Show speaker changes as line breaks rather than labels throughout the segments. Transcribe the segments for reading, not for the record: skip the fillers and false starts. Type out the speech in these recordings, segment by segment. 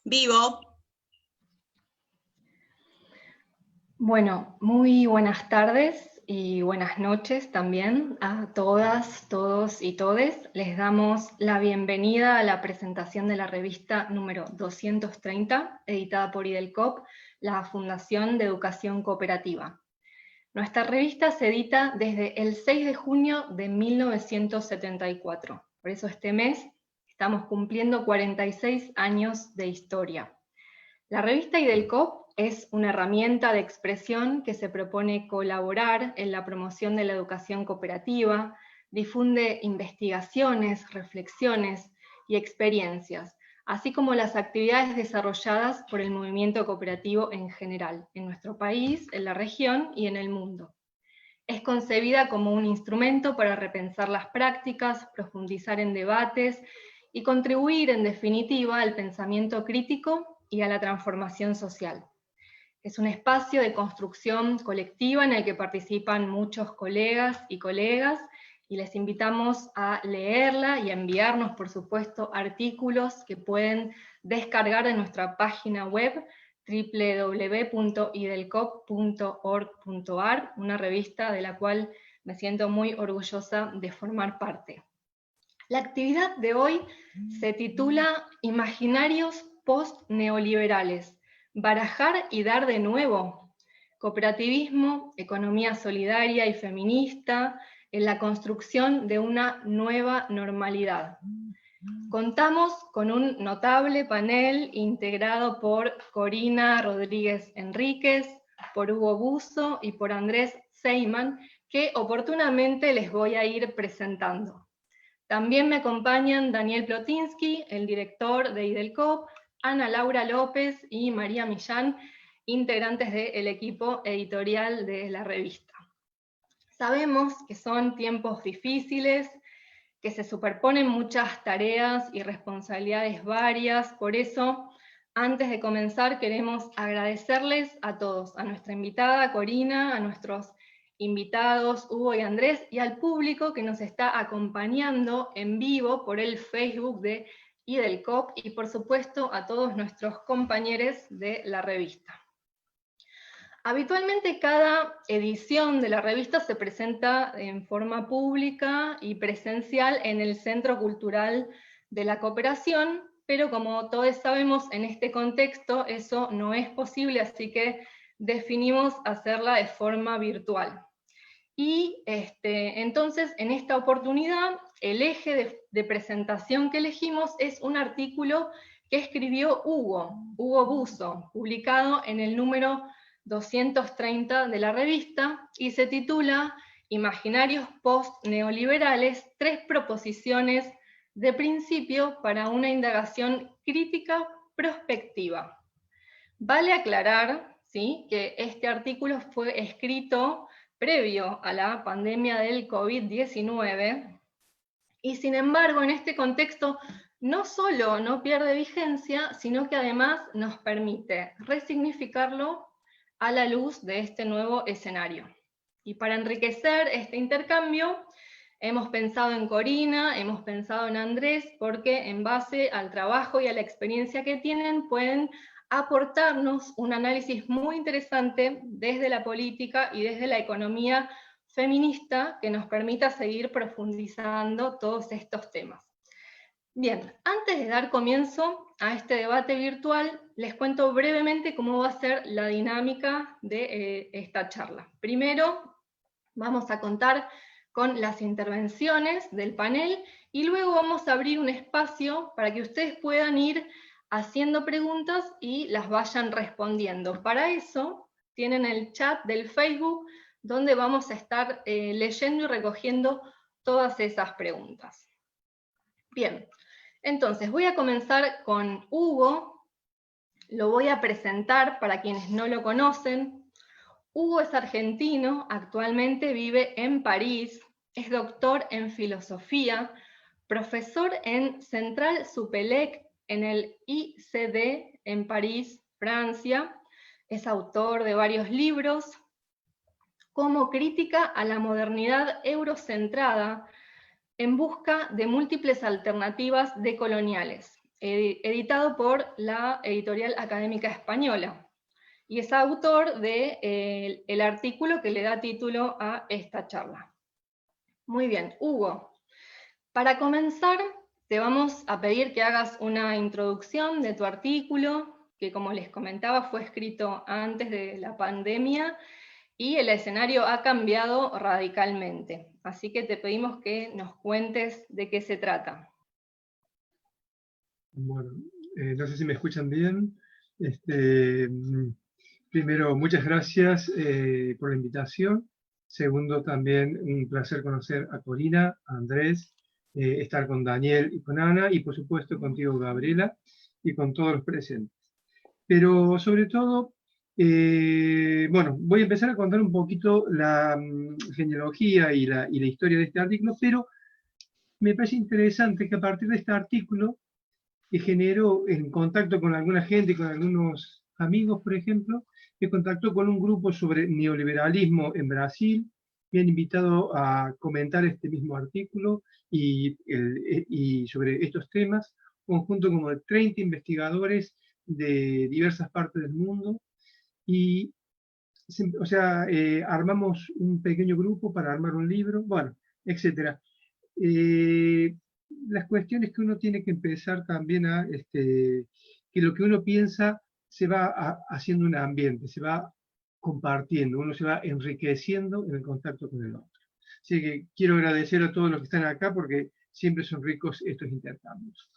Vivo.
Bueno, muy buenas tardes y buenas noches también a todas, todos y todes. Les damos la bienvenida a la presentación de la revista número 230, editada por IDELCOP, la Fundación de Educación Cooperativa. Nuestra revista se edita desde el 6 de junio de 1974. Por eso este mes estamos cumpliendo 46 años de historia. La revista IDELCOP es una herramienta de expresión que se propone colaborar en la promoción de la educación cooperativa, difunde investigaciones, reflexiones y experiencias, así como las actividades desarrolladas por el movimiento cooperativo en general, en nuestro país, en la región y en el mundo. Es concebida como un instrumento para repensar las prácticas, profundizar en debates y contribuir, en definitiva, al pensamiento crítico y a la transformación social. Es un espacio de construcción colectiva en el que participan muchos colegas y les invitamos a leerla y a enviarnos, por supuesto, artículos que pueden descargar de nuestra página web www.idelcop.org.ar, una revista de la cual me siento muy orgullosa de formar parte. La actividad de hoy se titula Imaginarios post-neoliberales, barajar y dar de nuevo. Cooperativismo, economía solidaria y feminista en la construcción de una nueva normalidad. Contamos con un notable panel integrado por Corina Rodríguez Enríquez, por Hugo Busso y por Andrés Seyman, que oportunamente les voy a ir presentando. También me acompañan Daniel Plotinsky, el director de IDELCOP, Ana Laura López y María Millán, integrantes del equipo editorial de la revista. Sabemos que son tiempos difíciles, que se superponen muchas tareas y responsabilidades varias, por eso, antes de comenzar, queremos agradecerles a todos, a nuestra invitada Corina, a nuestros invitados Hugo y Andrés, y al público que nos está acompañando en vivo por el Facebook de IDELCOP, y por supuesto a todos nuestros compañeros de la revista. Habitualmente cada edición de la revista se presenta en forma pública y presencial en el Centro Cultural de la Cooperación, pero como todos sabemos, en este contexto eso no es posible, así que definimos hacerla de forma virtual. Y entonces, en esta oportunidad, el eje de presentación que elegimos es un artículo que escribió Hugo Busso, publicado en el número 230 de la revista, y se titula Imaginarios post-neoliberales, 3 proposiciones de principio para una indagación crítica prospectiva. Vale aclarar, ¿sí?, que este artículo fue escrito previo a la pandemia del COVID-19, y sin embargo en este contexto no solo no pierde vigencia, sino que además nos permite resignificarlo a la luz de este nuevo escenario. Y para enriquecer este intercambio, hemos pensado en Corina, hemos pensado en Andrés, porque en base al trabajo y a la experiencia que tienen, pueden aportarnos un análisis muy interesante desde la política y desde la economía feminista que nos permita seguir profundizando todos estos temas. Bien, antes de dar comienzo a este debate virtual, les cuento brevemente cómo va a ser la dinámica de esta charla. Primero, vamos a contar con las intervenciones del panel y luego vamos a abrir un espacio para que ustedes puedan ir haciendo preguntas y las vayan respondiendo. Para eso tienen el chat del Facebook donde vamos a estar leyendo y recogiendo todas esas preguntas. Bien, entonces voy a comenzar con Hugo, lo voy a presentar para quienes no lo conocen. Hugo es argentino, actualmente vive en París, es doctor en filosofía, profesor en Central Supélec en el ICD en París, Francia. Es autor de varios libros, como Crítica a la modernidad eurocentrada, en busca de múltiples alternativas decoloniales, editado por la Editorial Académica Española. Y es autor de el artículo que le da título a esta charla. Muy bien, Hugo. Para comenzar, te vamos a pedir que hagas una introducción de tu artículo, que como les comentaba fue escrito antes de la pandemia y el escenario ha cambiado radicalmente. Así que te pedimos que nos cuentes de qué se trata.
Bueno, no sé si me escuchan bien. Primero, muchas gracias por la invitación. Segundo, también un placer conocer a Corina, a Andrés, estar con Daniel y con Ana, y por supuesto contigo, Gabriela, y con todos los presentes. Pero sobre todo, bueno, voy a empezar a contar un poquito la genealogía y la historia de este artículo, pero me parece interesante que a partir de este artículo, que generó en contacto con alguna gente, con algunos amigos, por ejemplo, me contactó con un grupo sobre neoliberalismo en Brasil, me han invitado a comentar este mismo artículo y sobre estos temas, conjunto como de 30 investigadores de diversas partes del mundo, y o sea, armamos un pequeño grupo para armar un libro, bueno, etcétera. Las cuestiones que uno tiene que empezar también a, que lo que uno piensa se va haciendo un ambiente, se va compartiendo, uno se va enriqueciendo en el contacto con el otro. Así que quiero agradecer a todos los que están acá porque siempre son ricos estos intercambios.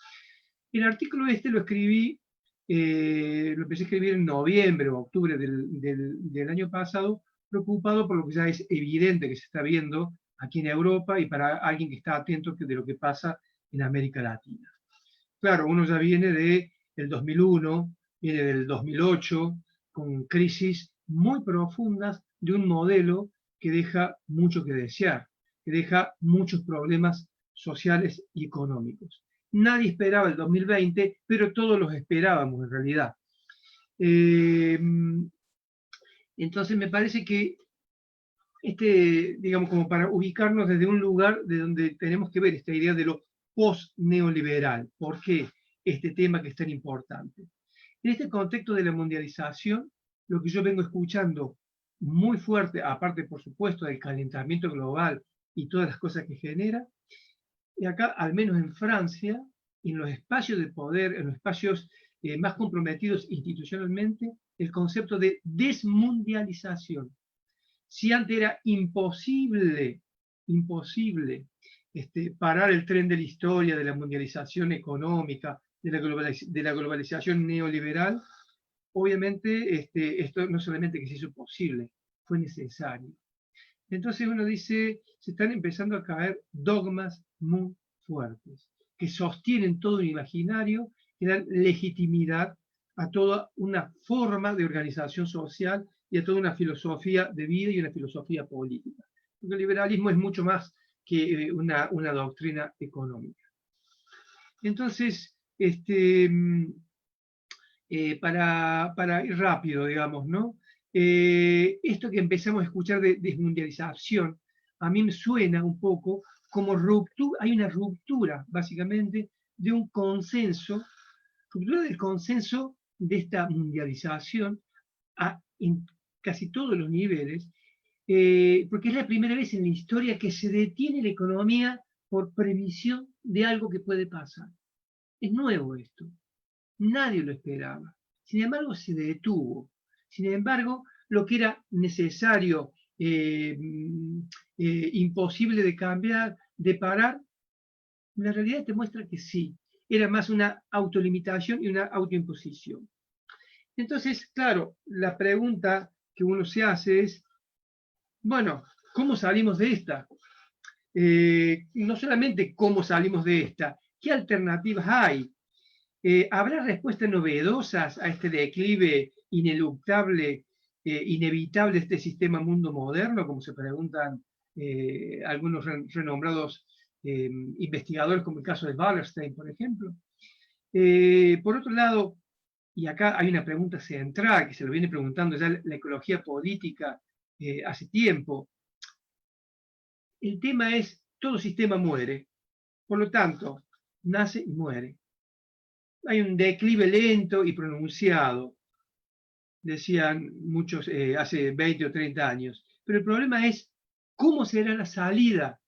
El artículo este lo escribí, lo empecé a escribir en noviembre o octubre del año pasado, preocupado por lo que ya es evidente que se está viendo aquí en Europa y para alguien que está atento de lo que pasa en América Latina. Claro, uno ya viene del 2001, viene del 2008, con crisis muy profundas de un modelo que deja mucho que desear, que deja muchos problemas sociales y económicos. Nadie esperaba el 2020, pero todos los esperábamos en realidad. Entonces me parece que digamos, como para ubicarnos desde un lugar de donde tenemos que ver esta idea de lo post-neoliberal. ¿Por qué este tema que es tan importante? En este contexto de la mundialización, lo que yo vengo escuchando muy fuerte, aparte por supuesto del calentamiento global y todas las cosas que genera, y acá, al menos en Francia, en los espacios de poder, en los espacios más comprometidos institucionalmente, el concepto de desmundialización. Si antes era imposible parar el tren de la historia, de la mundialización económica, de la globalización neoliberal, obviamente esto no solamente que se hizo posible, fue necesario. Entonces uno dice, se están empezando a caer dogmas muy fuertes, que sostienen todo un imaginario, que dan legitimidad a toda una forma de organización social y a toda una filosofía de vida y una filosofía política. Porque el liberalismo es mucho más que una doctrina económica. Entonces, para ir rápido, digamos, ¿no? Esto que empezamos a escuchar de desmundialización, a mí me suena un poco como ruptura, hay una ruptura, básicamente, de un consenso, ruptura del consenso de esta mundialización en casi todos los niveles, porque es la primera vez en la historia que se detiene la economía por previsión de algo que puede pasar. Es nuevo esto. Nadie lo esperaba. Sin embargo, se detuvo. Sin embargo, lo que era necesario, imposible de cambiar, de parar, la realidad te muestra que sí. Era más una autolimitación y una autoimposición. Entonces, claro, la pregunta que uno se hace es, bueno, ¿cómo salimos de esta? No solamente cómo salimos de esta, ¿qué alternativas hay? ¿Habrá respuestas novedosas a este declive ineluctable, inevitable de este sistema mundo moderno, como se preguntan algunos renombrados investigadores, como el caso de Wallerstein, por ejemplo. Por otro lado, y acá hay una pregunta central que se lo viene preguntando ya la ecología política hace tiempo. El tema es, todo sistema muere, por lo tanto, nace y muere. Hay un declive lento y pronunciado, decían muchos hace 20 o 30 años. Pero el problema es cómo será la salida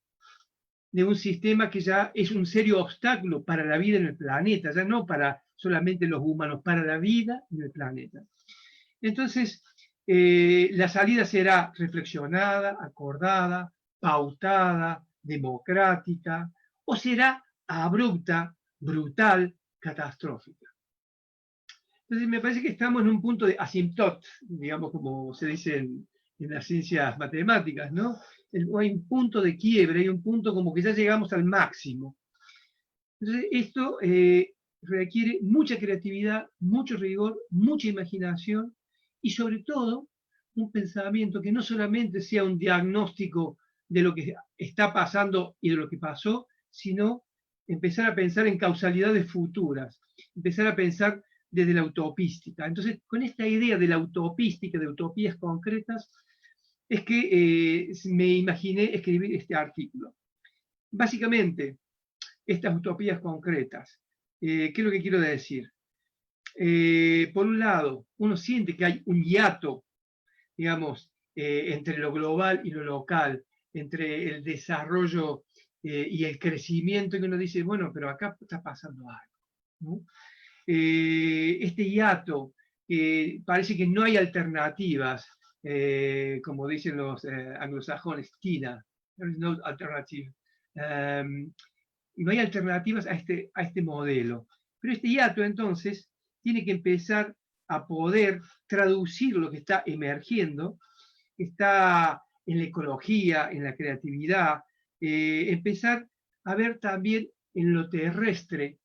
de un sistema que ya es un serio obstáculo para la vida en el planeta, ya no para solamente los humanos, para la vida en el planeta. Entonces, la salida será reflexionada, acordada, pautada, democrática, o será abrupta, brutal, catastrófica. Entonces, me parece que estamos en un punto de asymptote, digamos, como se dice en las ciencias matemáticas, ¿no? Hay un punto de quiebre, hay un punto como que ya llegamos al máximo. Entonces, esto requiere mucha creatividad, mucho rigor, mucha imaginación y sobre todo un pensamiento que no solamente sea un diagnóstico de lo que está pasando y de lo que pasó, sino empezar a pensar en causalidades futuras, empezar a pensar desde la utopística. Entonces, con esta idea de la utopística, de utopías concretas, es que me imaginé escribir este artículo. Básicamente, estas utopías concretas, ¿qué es lo que quiero decir? Por un lado, uno siente que hay un hiato, digamos, entre lo global y lo local, entre el desarrollo y el crecimiento, que uno dice, bueno, pero acá está pasando algo, ¿no? Este hiato, parece que no hay alternativas, como dicen los anglosajones, TINA, there is no alternative. No hay alternativas a este modelo. Pero este hiato, entonces, tiene que empezar a poder traducir lo que está emergiendo, está en la ecología, en la creatividad, empezar a ver también en lo terrestre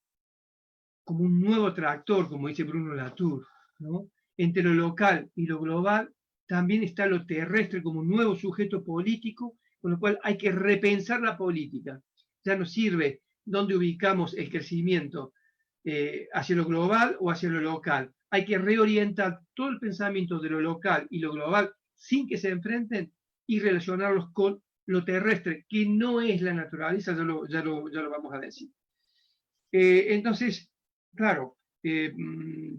como un nuevo tractor, como dice Bruno Latour, ¿no? Entre lo local y lo global también está lo terrestre como un nuevo sujeto político, con lo cual hay que repensar la política. Ya no sirve dónde ubicamos el crecimiento, hacia lo global o hacia lo local. Hay que reorientar todo el pensamiento de lo local y lo global sin que se enfrenten y relacionarlos con lo terrestre, que no es la naturaleza, ya lo vamos a decir. Entonces, claro,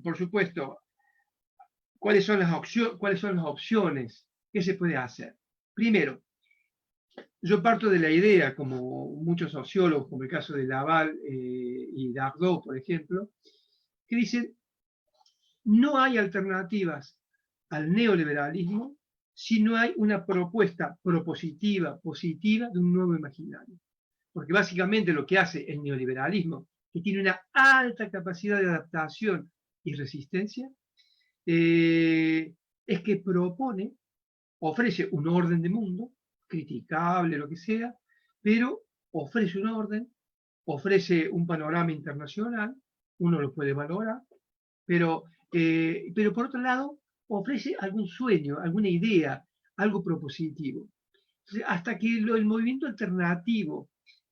por supuesto, ¿cuáles son las opciones? ¿Qué se puede hacer? Primero, yo parto de la idea, como muchos sociólogos, como el caso de Laval y Dardot, por ejemplo, que dicen, no hay alternativas al neoliberalismo si no hay una propuesta propositiva, positiva, de un nuevo imaginario. Porque básicamente lo que hace el neoliberalismo, que tiene una alta capacidad de adaptación y resistencia, es que propone, ofrece un orden de mundo, criticable, lo que sea, pero ofrece un orden, ofrece un panorama internacional, uno lo puede valorar, pero por otro lado ofrece algún sueño, alguna idea, algo propositivo. Entonces, hasta que el movimiento alternativo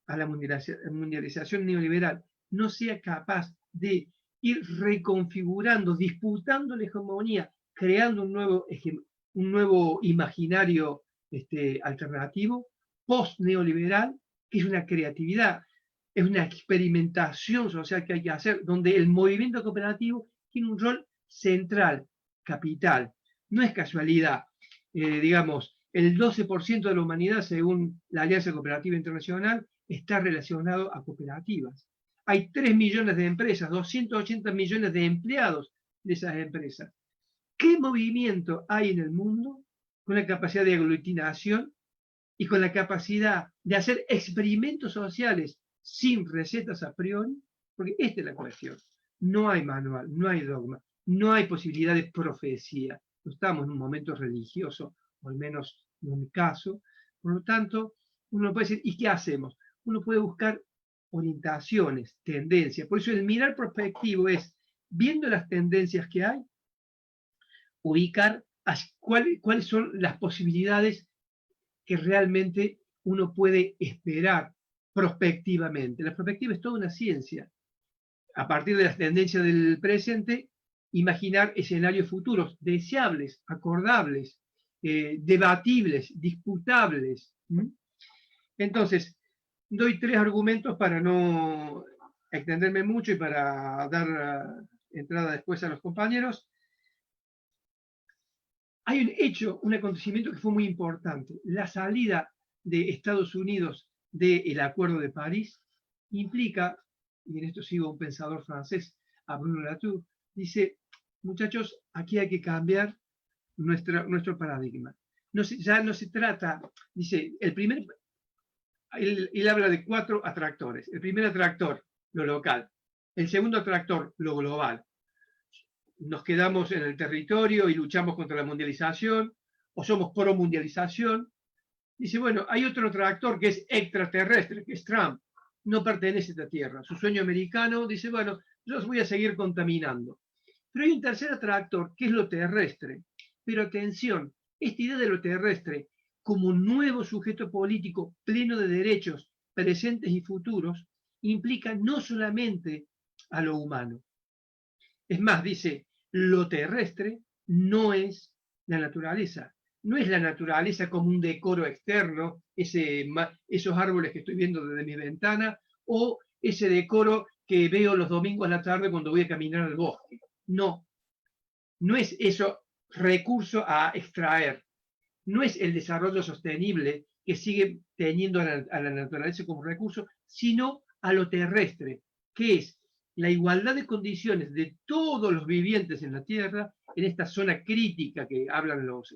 a la mundialización neoliberal no sea capaz de ir reconfigurando, disputando la hegemonía, creando un nuevo imaginario alternativo, post-neoliberal, que es una creatividad, es una experimentación social que hay que hacer, donde el movimiento cooperativo tiene un rol central, capital. No es casualidad, digamos, el 12% de la humanidad, según la Alianza Cooperativa Internacional, está relacionado a cooperativas. Hay 3 millones de empresas, 280 millones de empleados de esas empresas. ¿Qué movimiento hay en el mundo con la capacidad de aglutinación y con la capacidad de hacer experimentos sociales sin recetas a priori? Porque esta es la cuestión. No hay manual, no hay dogma, no hay posibilidad de profecía. No estamos en un momento religioso, o al menos en mi caso. Por lo tanto, uno puede decir, ¿y qué hacemos? Uno puede buscar orientaciones, tendencias. Por eso el mirar prospectivo es, viendo las tendencias que hay, ubicar cuáles son las posibilidades que realmente uno puede esperar prospectivamente. La perspectiva es toda una ciencia. A partir de las tendencias del presente, imaginar escenarios futuros deseables, acordables, debatibles, disputables. Entonces, doy 3 argumentos para no extenderme mucho y para dar entrada después a los compañeros. Hay un hecho, un acontecimiento que fue muy importante. La salida de Estados Unidos del Acuerdo de París implica, y en esto sigo un pensador francés, a Bruno Latour, dice, muchachos, aquí hay que cambiar nuestro paradigma. Ya no se trata, dice, él habla de 4 atractores. El primer atractor, lo local. El segundo atractor, lo global. Nos quedamos en el territorio y luchamos contra la mundialización, o somos pro mundialización. Dice, bueno, hay otro atractor que es extraterrestre, que es Trump. No pertenece a esta tierra. Su sueño americano dice, bueno, yo os voy a seguir contaminando. Pero hay un tercer atractor, que es lo terrestre. Pero atención, esta idea de lo terrestre como nuevo sujeto político pleno de derechos presentes y futuros implica no solamente a lo humano. Es más, dice, lo terrestre no es la naturaleza. No es la naturaleza como un decoro externo, esos árboles que estoy viendo desde mi ventana, o ese decoro que veo los domingos a la tarde cuando voy a caminar al bosque. No, no es eso recurso a extraer. No es el desarrollo sostenible que sigue teniendo a la naturaleza como recurso, sino a lo terrestre, que es la igualdad de condiciones de todos los vivientes en la Tierra, en esta zona crítica que hablan los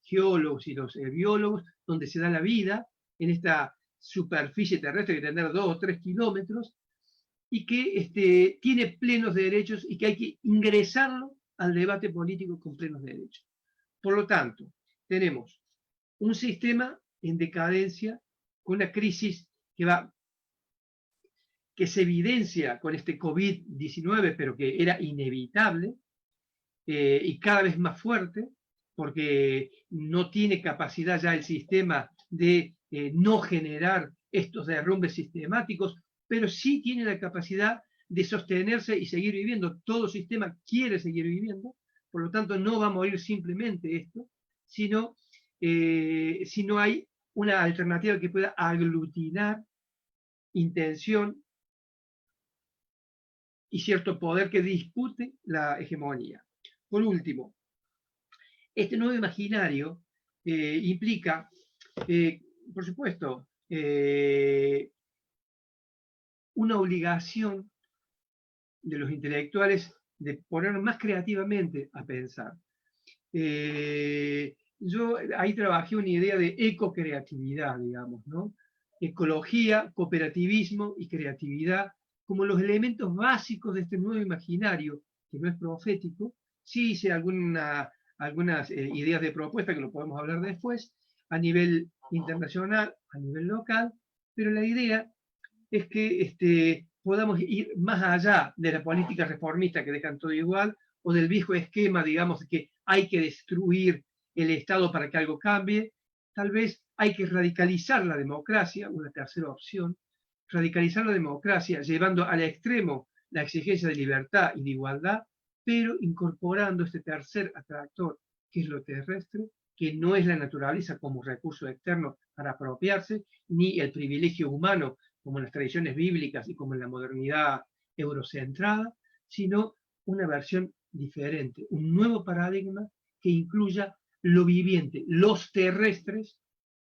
geólogos y los biólogos, donde se da la vida, en esta superficie terrestre que tendrá 2 o 3 kilómetros, y que tiene plenos derechos y que hay que ingresarlo al debate político con plenos derechos. Por lo tanto, tenemos un sistema en decadencia, con una crisis que se evidencia con este COVID-19, pero que era inevitable, y cada vez más fuerte, porque no tiene capacidad ya el sistema de no generar estos derrumbes sistemáticos, pero sí tiene la capacidad de sostenerse y seguir viviendo. Todo sistema quiere seguir viviendo, por lo tanto no va a morir simplemente esto, sino si no hay una alternativa que pueda aglutinar intención y cierto poder que dispute la hegemonía. Por último, este nuevo imaginario implica, por supuesto, una obligación de los intelectuales de poner más creativamente a pensar. Yo ahí trabajé una idea de ecocreatividad, digamos, ¿no? Ecología, cooperativismo y creatividad como los elementos básicos de este nuevo imaginario, que no es profético. Sí hice algunas ideas de propuesta que lo podemos hablar después, a nivel internacional, a nivel local, pero la idea es que podamos ir más allá de la política reformista que dejan todo igual, o del viejo esquema, digamos, que hay que destruir el Estado para que algo cambie. Tal vez hay que radicalizar la democracia, una tercera opción, radicalizar la democracia llevando al extremo la exigencia de libertad y de igualdad, pero incorporando este tercer atractor, que es lo terrestre, que no es la naturaleza como recurso externo para apropiarse, ni el privilegio humano como en las tradiciones bíblicas y como en la modernidad eurocentrada, sino una versión diferente, un nuevo paradigma que incluya lo viviente, los terrestres,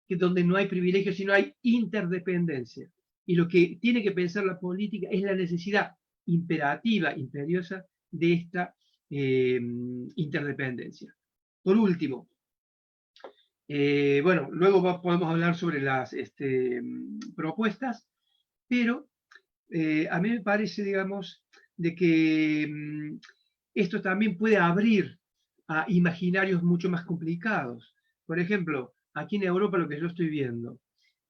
que donde no hay privilegios, sino hay interdependencia. Y lo que tiene que pensar la política es la necesidad imperativa, imperiosa de esta interdependencia. Por último, bueno, luego podemos hablar sobre las propuestas, pero a mí me parece, digamos, de que esto también puede abrir a imaginarios mucho más complicados. Por ejemplo, aquí en Europa lo que yo estoy viendo,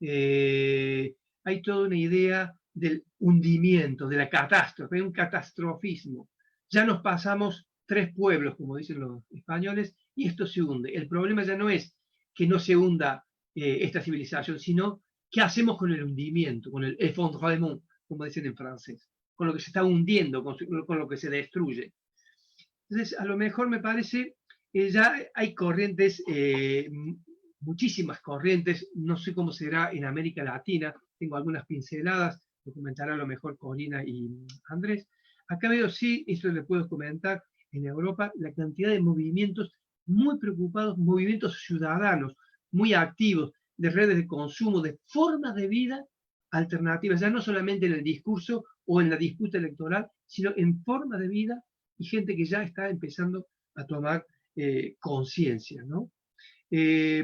hay toda una idea del hundimiento, de la catástrofe, hay un catastrofismo. Ya nos pasamos 3 pueblos, como dicen los españoles, y esto se hunde. El problema ya no es que no se hunda esta civilización, sino qué hacemos con el hundimiento, con el effondrement, como dicen en francés, con lo que se está hundiendo, con lo que se destruye. Entonces, a lo mejor me parece que ya hay corrientes, muchísimas corrientes, no sé cómo será en América Latina, tengo algunas pinceladas, lo comentará a lo mejor Corina y Andrés. Acá veo, sí, eso les puedo comentar, en Europa, la cantidad de movimientos muy preocupados, movimientos ciudadanos, muy activos, de redes de consumo, de formas de vida alternativas, ya no solamente en el discurso o en la disputa electoral, sino en formas de vida y gente que ya está empezando a tomar conciencia, ¿no?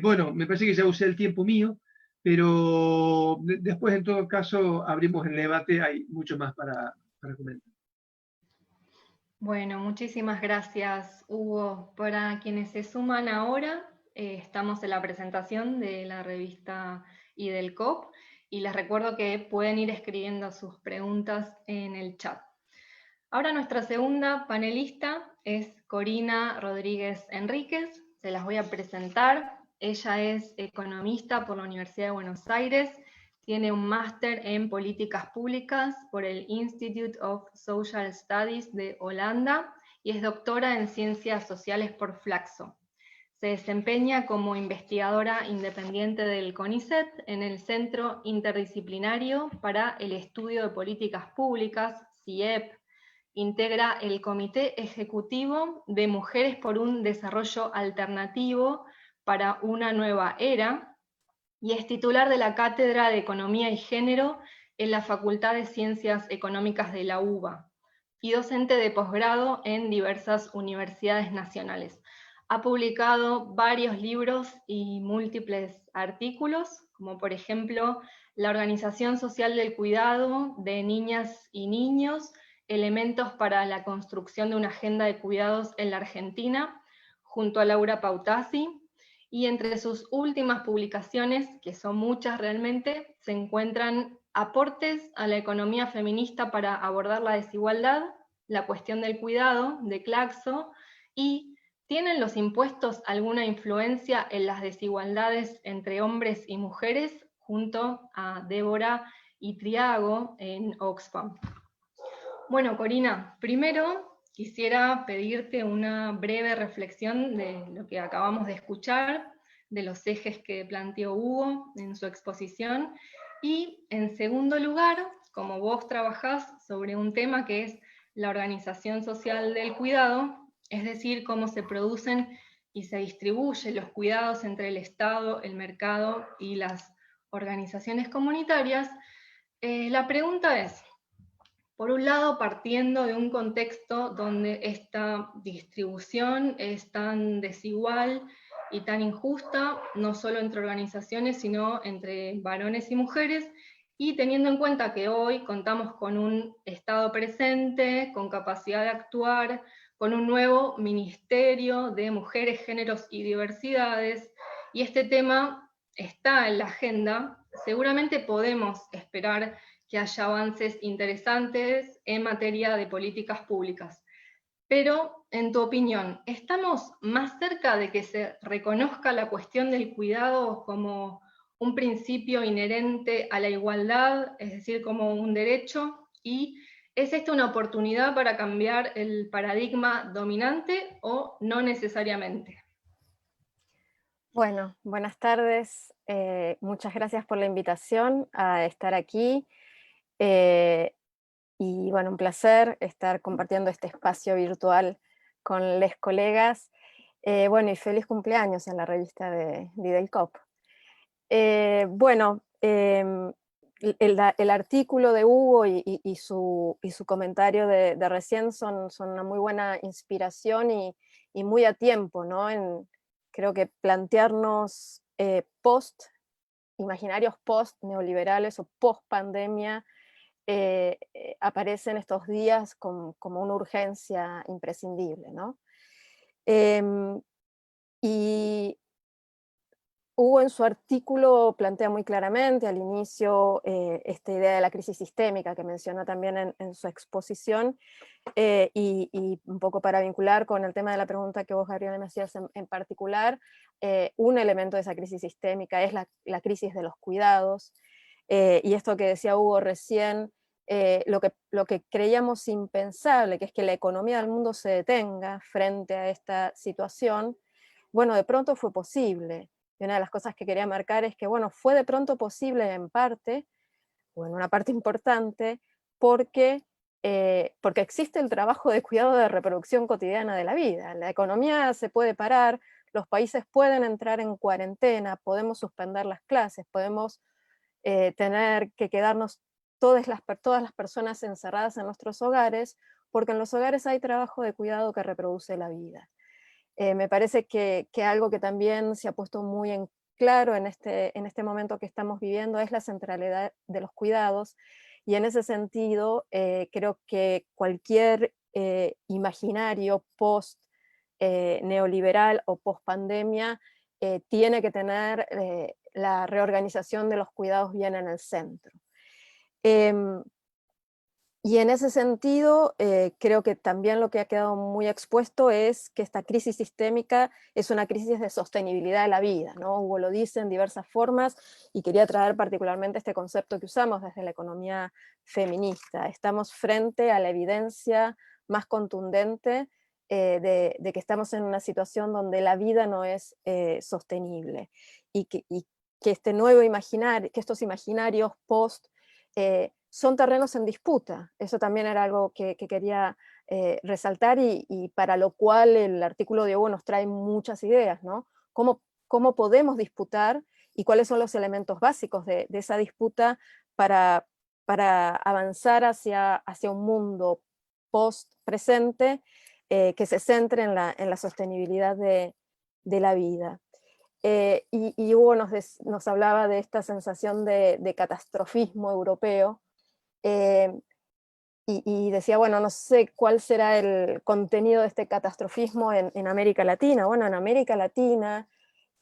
Bueno, me parece que ya usé el tiempo mío, pero después en todo caso abrimos el debate, hay mucho más para comentar.
Bueno, muchísimas gracias, Hugo. Para quienes se suman ahora, estamos en la presentación de la revista y del COP, y les recuerdo que pueden ir escribiendo sus preguntas en el chat. Ahora nuestra segunda panelista es Corina Rodríguez Enríquez, se las voy a presentar. Ella es economista por la Universidad de Buenos Aires, tiene un máster en políticas públicas por el Institute of Social Studies de Holanda y es doctora en ciencias sociales por Flaxo. Se desempeña como investigadora independiente del CONICET en el Centro Interdisciplinario para el Estudio de Políticas Públicas, CIEP. Integra el Comité Ejecutivo de Mujeres por un Desarrollo Alternativo para una Nueva Era y es titular de la Cátedra de Economía y Género en la Facultad de Ciencias Económicas de la UBA y docente de posgrado en diversas universidades nacionales. Ha publicado varios libros y múltiples artículos, como por ejemplo La Organización Social del Cuidado de Niñas y Niños, elementos para la construcción de una agenda de cuidados en la Argentina, junto a Laura Pautasi, y entre sus últimas publicaciones, que son muchas realmente, se encuentran Aportes a la economía feminista para abordar la desigualdad, la cuestión del cuidado, de Claxo, y ¿tienen los impuestos alguna influencia en las desigualdades entre hombres y mujeres? Junto a Débora y Triago en Oxfam. Bueno, Corina, primero quisiera pedirte una breve reflexión de lo que acabamos de escuchar, de los ejes que planteó Hugo en su exposición, y en segundo lugar, como vos trabajás sobre un tema que es la organización social del cuidado, es decir, cómo se producen y se distribuyen los cuidados entre el Estado, el mercado y las organizaciones comunitarias, la pregunta es, por un lado, partiendo de un contexto donde esta distribución es tan desigual y tan injusta, no solo entre organizaciones, sino entre varones y mujeres, y teniendo en cuenta que hoy contamos con un Estado presente, con capacidad de actuar, con un nuevo Ministerio de Mujeres, Géneros y Diversidades, y este tema está en la agenda, seguramente podemos esperar que haya avances interesantes en materia de políticas públicas. Pero, en tu opinión, ¿estamos más cerca de que se reconozca la cuestión del cuidado como un principio inherente a la igualdad, es decir, como un derecho? ¿Y es esta una oportunidad para cambiar el paradigma dominante o no necesariamente?
Bueno, buenas tardes. Muchas gracias por la invitación a estar aquí. Eh, y bueno, un placer estar compartiendo este espacio virtual con les colegas. Bueno, y feliz cumpleaños en la revista de Del COP. Bueno, el artículo de Hugo y su comentario de recién son una muy buena inspiración y muy a tiempo, ¿no? Creo que plantearnos imaginarios post-neoliberales o post-pandemia aparecen estos días como una urgencia imprescindible, ¿no? Y Hugo en su artículo plantea muy claramente al inicio esta idea de la crisis sistémica que menciona también en su exposición, Y un poco para vincular con el tema de la pregunta que vos, Gabriela, me hacías en particular, un elemento de esa crisis sistémica es la crisis de los cuidados, y esto que decía Hugo recién, lo que creíamos impensable, que es que la economía del mundo se detenga frente a esta situación, bueno, de pronto fue posible. Y una de las cosas que quería marcar es que, bueno, fue de pronto posible en parte, o en una parte importante, porque, porque existe el trabajo de cuidado de reproducción cotidiana de la vida. La economía se puede parar, los países pueden entrar en cuarentena, podemos suspender las clases, podemos tener que quedarnos todas las personas encerradas en nuestros hogares, porque en los hogares hay trabajo de cuidado que reproduce la vida. Me parece que algo que también se ha puesto muy en claro en este momento que estamos viviendo es la centralidad de los cuidados, y en ese sentido creo que cualquier imaginario post neoliberal o post pandemia tiene que tener la reorganización de los cuidados bien en el centro. Em, y en ese sentido, creo que también lo que ha quedado muy expuesto es que esta crisis sistémica es una crisis de sostenibilidad de la vida, ¿no? Hugo lo dice en diversas formas, y quería traer particularmente este concepto que usamos desde la economía feminista. Estamos frente a la evidencia más contundente de que estamos en una situación donde la vida no es sostenible, y que este nuevo imaginario, que estos imaginarios post son terrenos en disputa. Eso también era algo que quería resaltar, y para lo cual el artículo de Hugo nos trae muchas ideas, ¿no? ¿Cómo podemos disputar y cuáles son los elementos básicos de esa disputa para avanzar hacia un mundo post-presente que se centre en la sostenibilidad de la vida? Y Hugo nos hablaba de esta sensación de catastrofismo europeo, eh, y decía, bueno, no sé cuál será el contenido de este catastrofismo en América Latina. Bueno, en América Latina,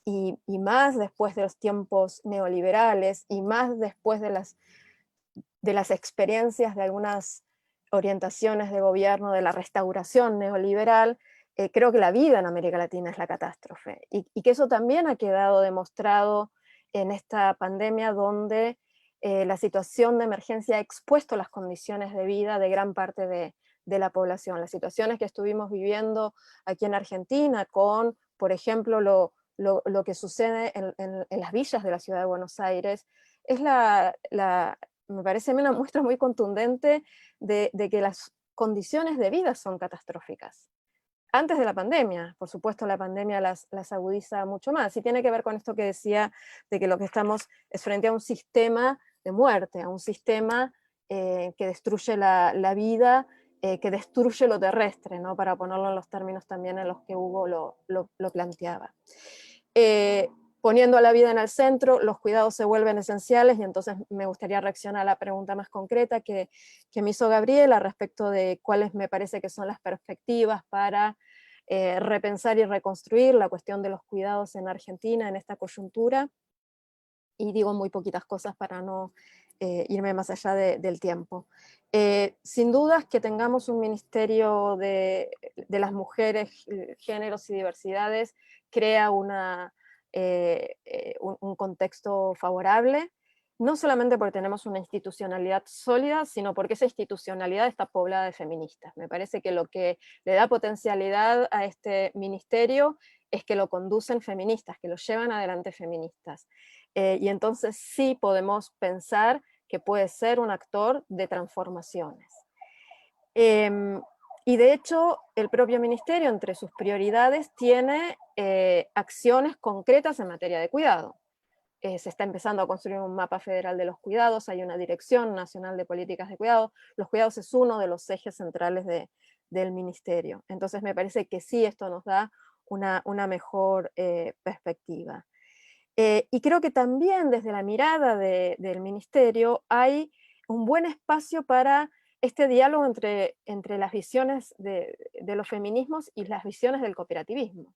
y más después de los tiempos neoliberales, y más después de las experiencias de algunas orientaciones de gobierno de la restauración neoliberal, creo que la vida en América Latina es la catástrofe, y que eso también ha quedado demostrado en esta pandemia, donde la situación de emergencia ha expuesto las condiciones de vida de gran parte de la población. Las situaciones que estuvimos viviendo aquí en Argentina con, por ejemplo, lo que sucede en las villas de la ciudad de Buenos Aires, es me parece a mí una muestra muy contundente de que las condiciones de vida son catastróficas. Antes de la pandemia, por supuesto la pandemia las agudiza mucho más, y tiene que ver con esto que decía, de que lo que estamos es frente a un sistema de muerte, a un sistema que destruye la vida, que destruye lo terrestre, ¿no? Para ponerlo en los términos también en los que Hugo lo planteaba. Poniendo a la vida en el centro, los cuidados se vuelven esenciales, y entonces me gustaría reaccionar a la pregunta más concreta que me hizo Gabriela respecto de cuáles me parece que son las perspectivas para repensar y reconstruir la cuestión de los cuidados en Argentina en esta coyuntura. Y digo muy poquitas cosas para no irme más allá del tiempo. Sin dudas que tengamos un ministerio de las mujeres, géneros y diversidades crea un contexto favorable, no solamente porque tenemos una institucionalidad sólida, sino porque esa institucionalidad está poblada de feministas. Me parece que lo que le da potencialidad a este ministerio es que lo conducen feministas, que lo llevan adelante feministas. Y entonces sí podemos pensar que puede ser un actor de transformaciones. Y de hecho, el propio ministerio, entre sus prioridades, tiene acciones concretas en materia de cuidado. Se está empezando a construir un mapa federal de los cuidados, hay una Dirección Nacional de Políticas de Cuidado. Los cuidados es uno de los ejes centrales del ministerio. Entonces me parece que sí, esto nos da una mejor perspectiva. Y creo que también desde la mirada del ministerio hay un buen espacio para este diálogo entre las visiones de los feminismos y las visiones del cooperativismo.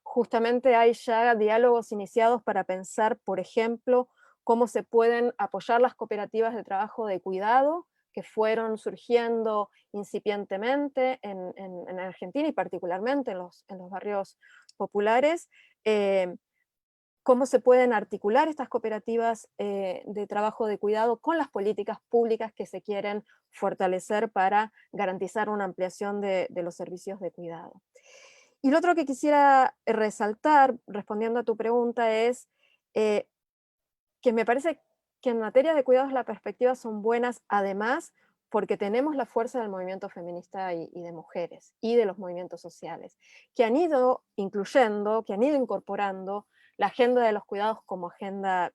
Justamente hay ya diálogos iniciados para pensar, por ejemplo, cómo se pueden apoyar las cooperativas de trabajo de cuidado, que fueron surgiendo incipientemente en Argentina y particularmente en los barrios populares, cómo se pueden articular estas cooperativas de trabajo de cuidado con las políticas públicas que se quieren fortalecer para garantizar una ampliación de los servicios de cuidado. Y lo otro que quisiera resaltar, respondiendo a tu pregunta, es que me parece que en materia de cuidados las perspectivas son buenas, además, porque tenemos la fuerza del movimiento feminista y de mujeres, y de los movimientos sociales, que han ido incluyendo, que han ido incorporando la agenda de los cuidados como agenda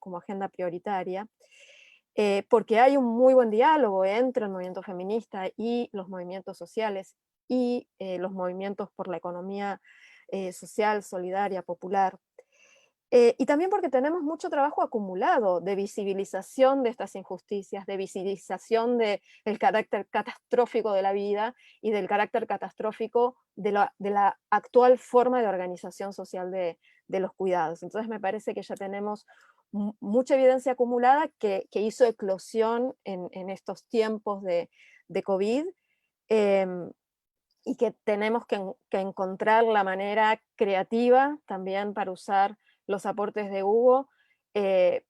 prioritaria, porque hay un muy buen diálogo entre el movimiento feminista y los movimientos sociales, y los movimientos por la economía social, solidaria, popular. Y también porque tenemos mucho trabajo acumulado de visibilización de estas injusticias, de visibilización del carácter catastrófico de la vida y del carácter catastrófico de la actual forma de organización social de los cuidados. Entonces me parece que ya tenemos mucha evidencia acumulada que hizo eclosión en estos tiempos de COVID, y que tenemos que encontrar la manera creativa también para usar los aportes de Hugo,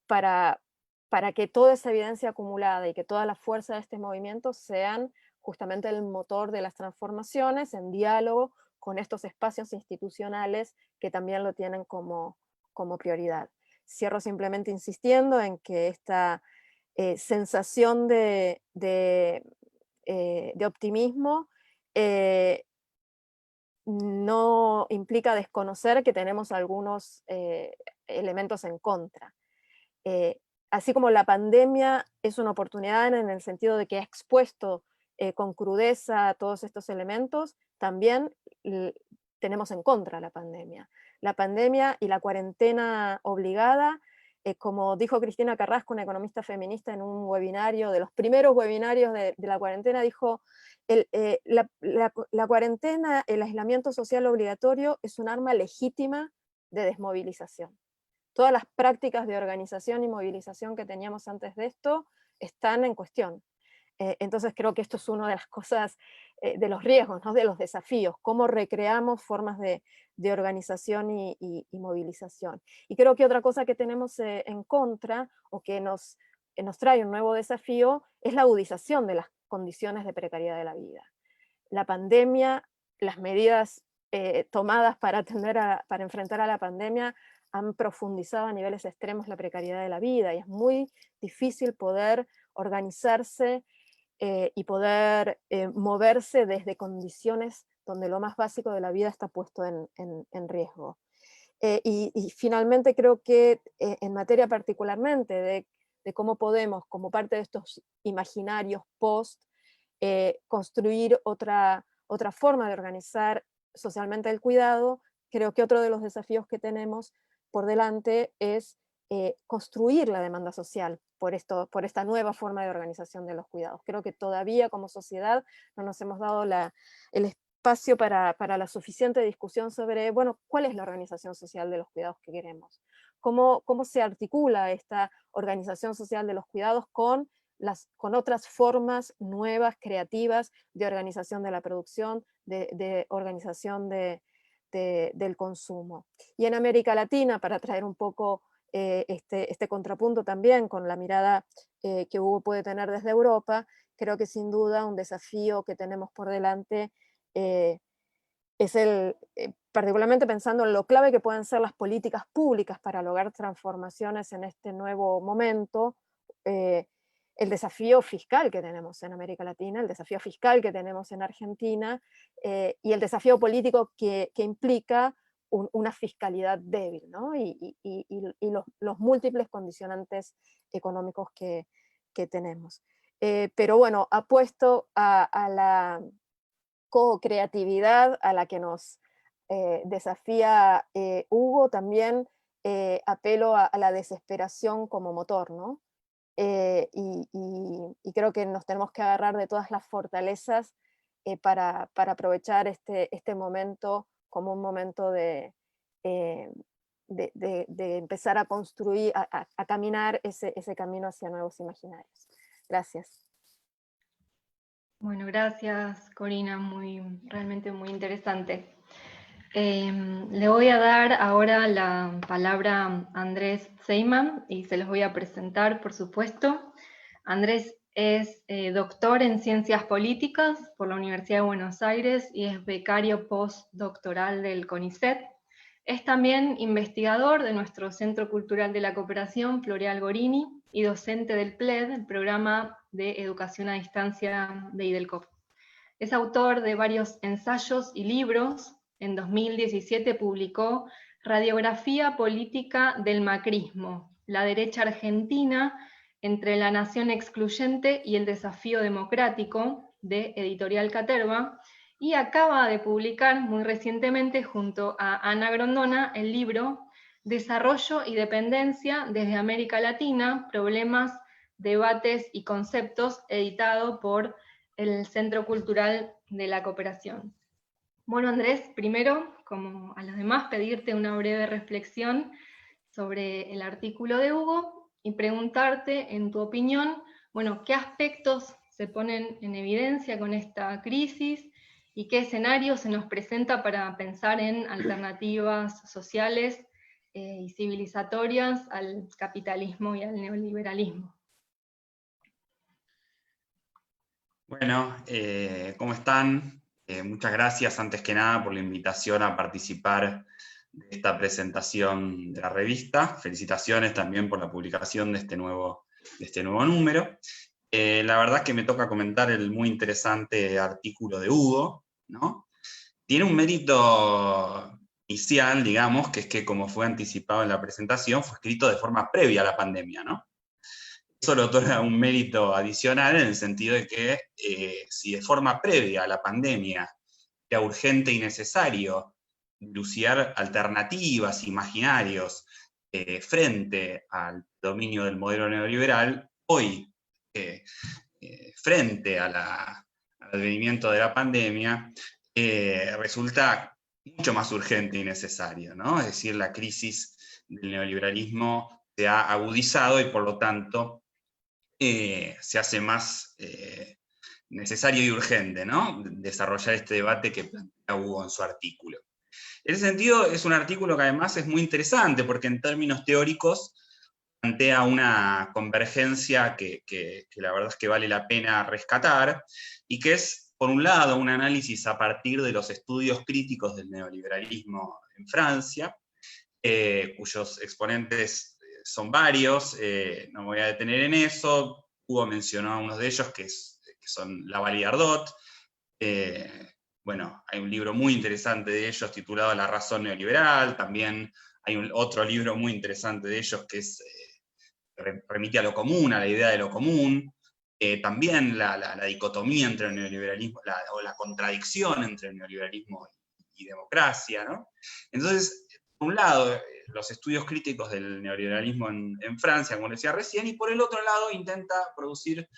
para que toda esa evidencia acumulada y que toda la fuerza de este movimiento sean justamente el motor de las transformaciones en diálogo con estos espacios institucionales que también lo tienen como prioridad. Cierro simplemente insistiendo en que esta sensación de optimismo no implica desconocer que tenemos algunos elementos en contra. Así como la pandemia es una oportunidad en el sentido de que ha expuesto con crudeza todos estos elementos, también tenemos en contra la pandemia. La pandemia y la cuarentena obligada, como dijo Cristina Carrasco, una economista feminista en un webinario, de los primeros webinarios de la cuarentena, dijo: la cuarentena, el aislamiento social obligatorio es un arma legítima de desmovilización. Todas las prácticas de organización y movilización que teníamos antes de esto están en cuestión. Entonces creo que esto es una de las cosas, de los riesgos, ¿no? De los desafíos, cómo recreamos formas de organización y movilización. Y creo que otra cosa que tenemos en contra, o que nos trae un nuevo desafío, es la agudización de las condiciones de precariedad de la vida. La pandemia, las medidas tomadas para enfrentar a la pandemia han profundizado a niveles extremos la precariedad de la vida, y es muy difícil poder organizarse y poder moverse desde condiciones donde lo más básico de la vida está puesto en riesgo. Y finalmente creo que en materia particularmente de cómo podemos, como parte de estos imaginarios post, construir otra forma de organizar socialmente el cuidado, creo que otro de los desafíos que tenemos por delante es construir la demanda social por esta nueva forma de organización de los cuidados. Creo que todavía como sociedad no nos hemos dado el espacio para la suficiente discusión sobre, bueno, cuál es la organización social de los cuidados que queremos. Cómo se articula esta organización social de los cuidados con otras formas nuevas, creativas, de organización de la producción, de organización del consumo. Y en América Latina, para traer un poco este contrapunto también con la mirada que Hugo puede tener desde Europa, creo que sin duda un desafío que tenemos por delante es particularmente pensando en lo clave que pueden ser las políticas públicas para lograr transformaciones en este nuevo momento, el desafío fiscal que tenemos en América Latina, el desafío fiscal que tenemos en Argentina, y el desafío político que implica una fiscalidad débil, ¿no? Y los múltiples condicionantes económicos que tenemos. Pero bueno, apuesto a la co-creatividad a la que nos desafía Hugo, también apelo a la desesperación como motor, ¿no? Y creo que nos tenemos que agarrar de todas las fortalezas para aprovechar este momento como un momento de empezar a construir, a caminar ese camino hacia nuevos imaginarios. Gracias.
Bueno, gracias Corina, realmente muy interesante. Le voy a dar ahora la palabra a Andrés Seyman y se los voy a presentar, por supuesto. Andrés es doctor en Ciencias Políticas por la Universidad de Buenos Aires y es becario postdoctoral del CONICET. Es también investigador de nuestro Centro Cultural de la Cooperación, Floreal Gorini, y docente del PLED, el Programa de Educación a Distancia de IDELCOP. Es autor de varios ensayos y libros. En 2017 publicó Radiografía Política del Macrismo, la derecha argentina entre la nación excluyente y el desafío democrático, de Editorial Caterva, y acaba de publicar muy recientemente junto a Ana Grondona el libro Desarrollo y Dependencia desde América Latina, Problemas, Debates y Conceptos, editado por el Centro Cultural de la Cooperación. Bueno, Andrés, primero, como a los demás, pedirte una breve reflexión sobre el artículo de Hugo y preguntarte, en tu opinión, bueno, qué aspectos se ponen en evidencia con esta crisis y qué escenario se nos presenta para pensar en alternativas sociales y civilizatorias al capitalismo y al neoliberalismo.
Bueno, ¿cómo están? Muchas gracias antes que nada por la invitación a participar de esta presentación de la revista. Felicitaciones también por la publicación de este nuevo número. La verdad es que me toca comentar el muy interesante artículo de Hugo, ¿no? Tiene un mérito inicial, digamos, que es que, como fue anticipado en la presentación, fue escrito de forma previa a la pandemia, ¿no? Eso le otorga un mérito adicional en el sentido de que si de forma previa a la pandemia era urgente y necesario dilucidar alternativas, imaginarios, frente al dominio del modelo neoliberal, hoy, frente al advenimiento de la pandemia, resulta mucho más urgente y necesario, ¿no? Es decir, la crisis del neoliberalismo se ha agudizado y por lo tanto se hace más necesario y urgente, ¿no? Desarrollar este debate que plantea Hugo en su artículo. En ese sentido, es un artículo que además es muy interesante, porque en términos teóricos plantea una convergencia que la verdad es que vale la pena rescatar, y que es, por un lado, un análisis a partir de los estudios críticos del neoliberalismo en Francia, cuyos exponentes son varios, no me voy a detener en eso. Hugo mencionó a unos de ellos que son Laval y Ardot. Bueno, hay un libro muy interesante de ellos titulado La razón neoliberal. También hay otro libro muy interesante de ellos que remite a lo común, a la idea de lo común. También la dicotomía entre el neoliberalismo, o la contradicción entre el neoliberalismo y democracia, ¿no? Entonces, por un lado, los estudios críticos del neoliberalismo en Francia, como decía recién, y por el otro lado intenta producir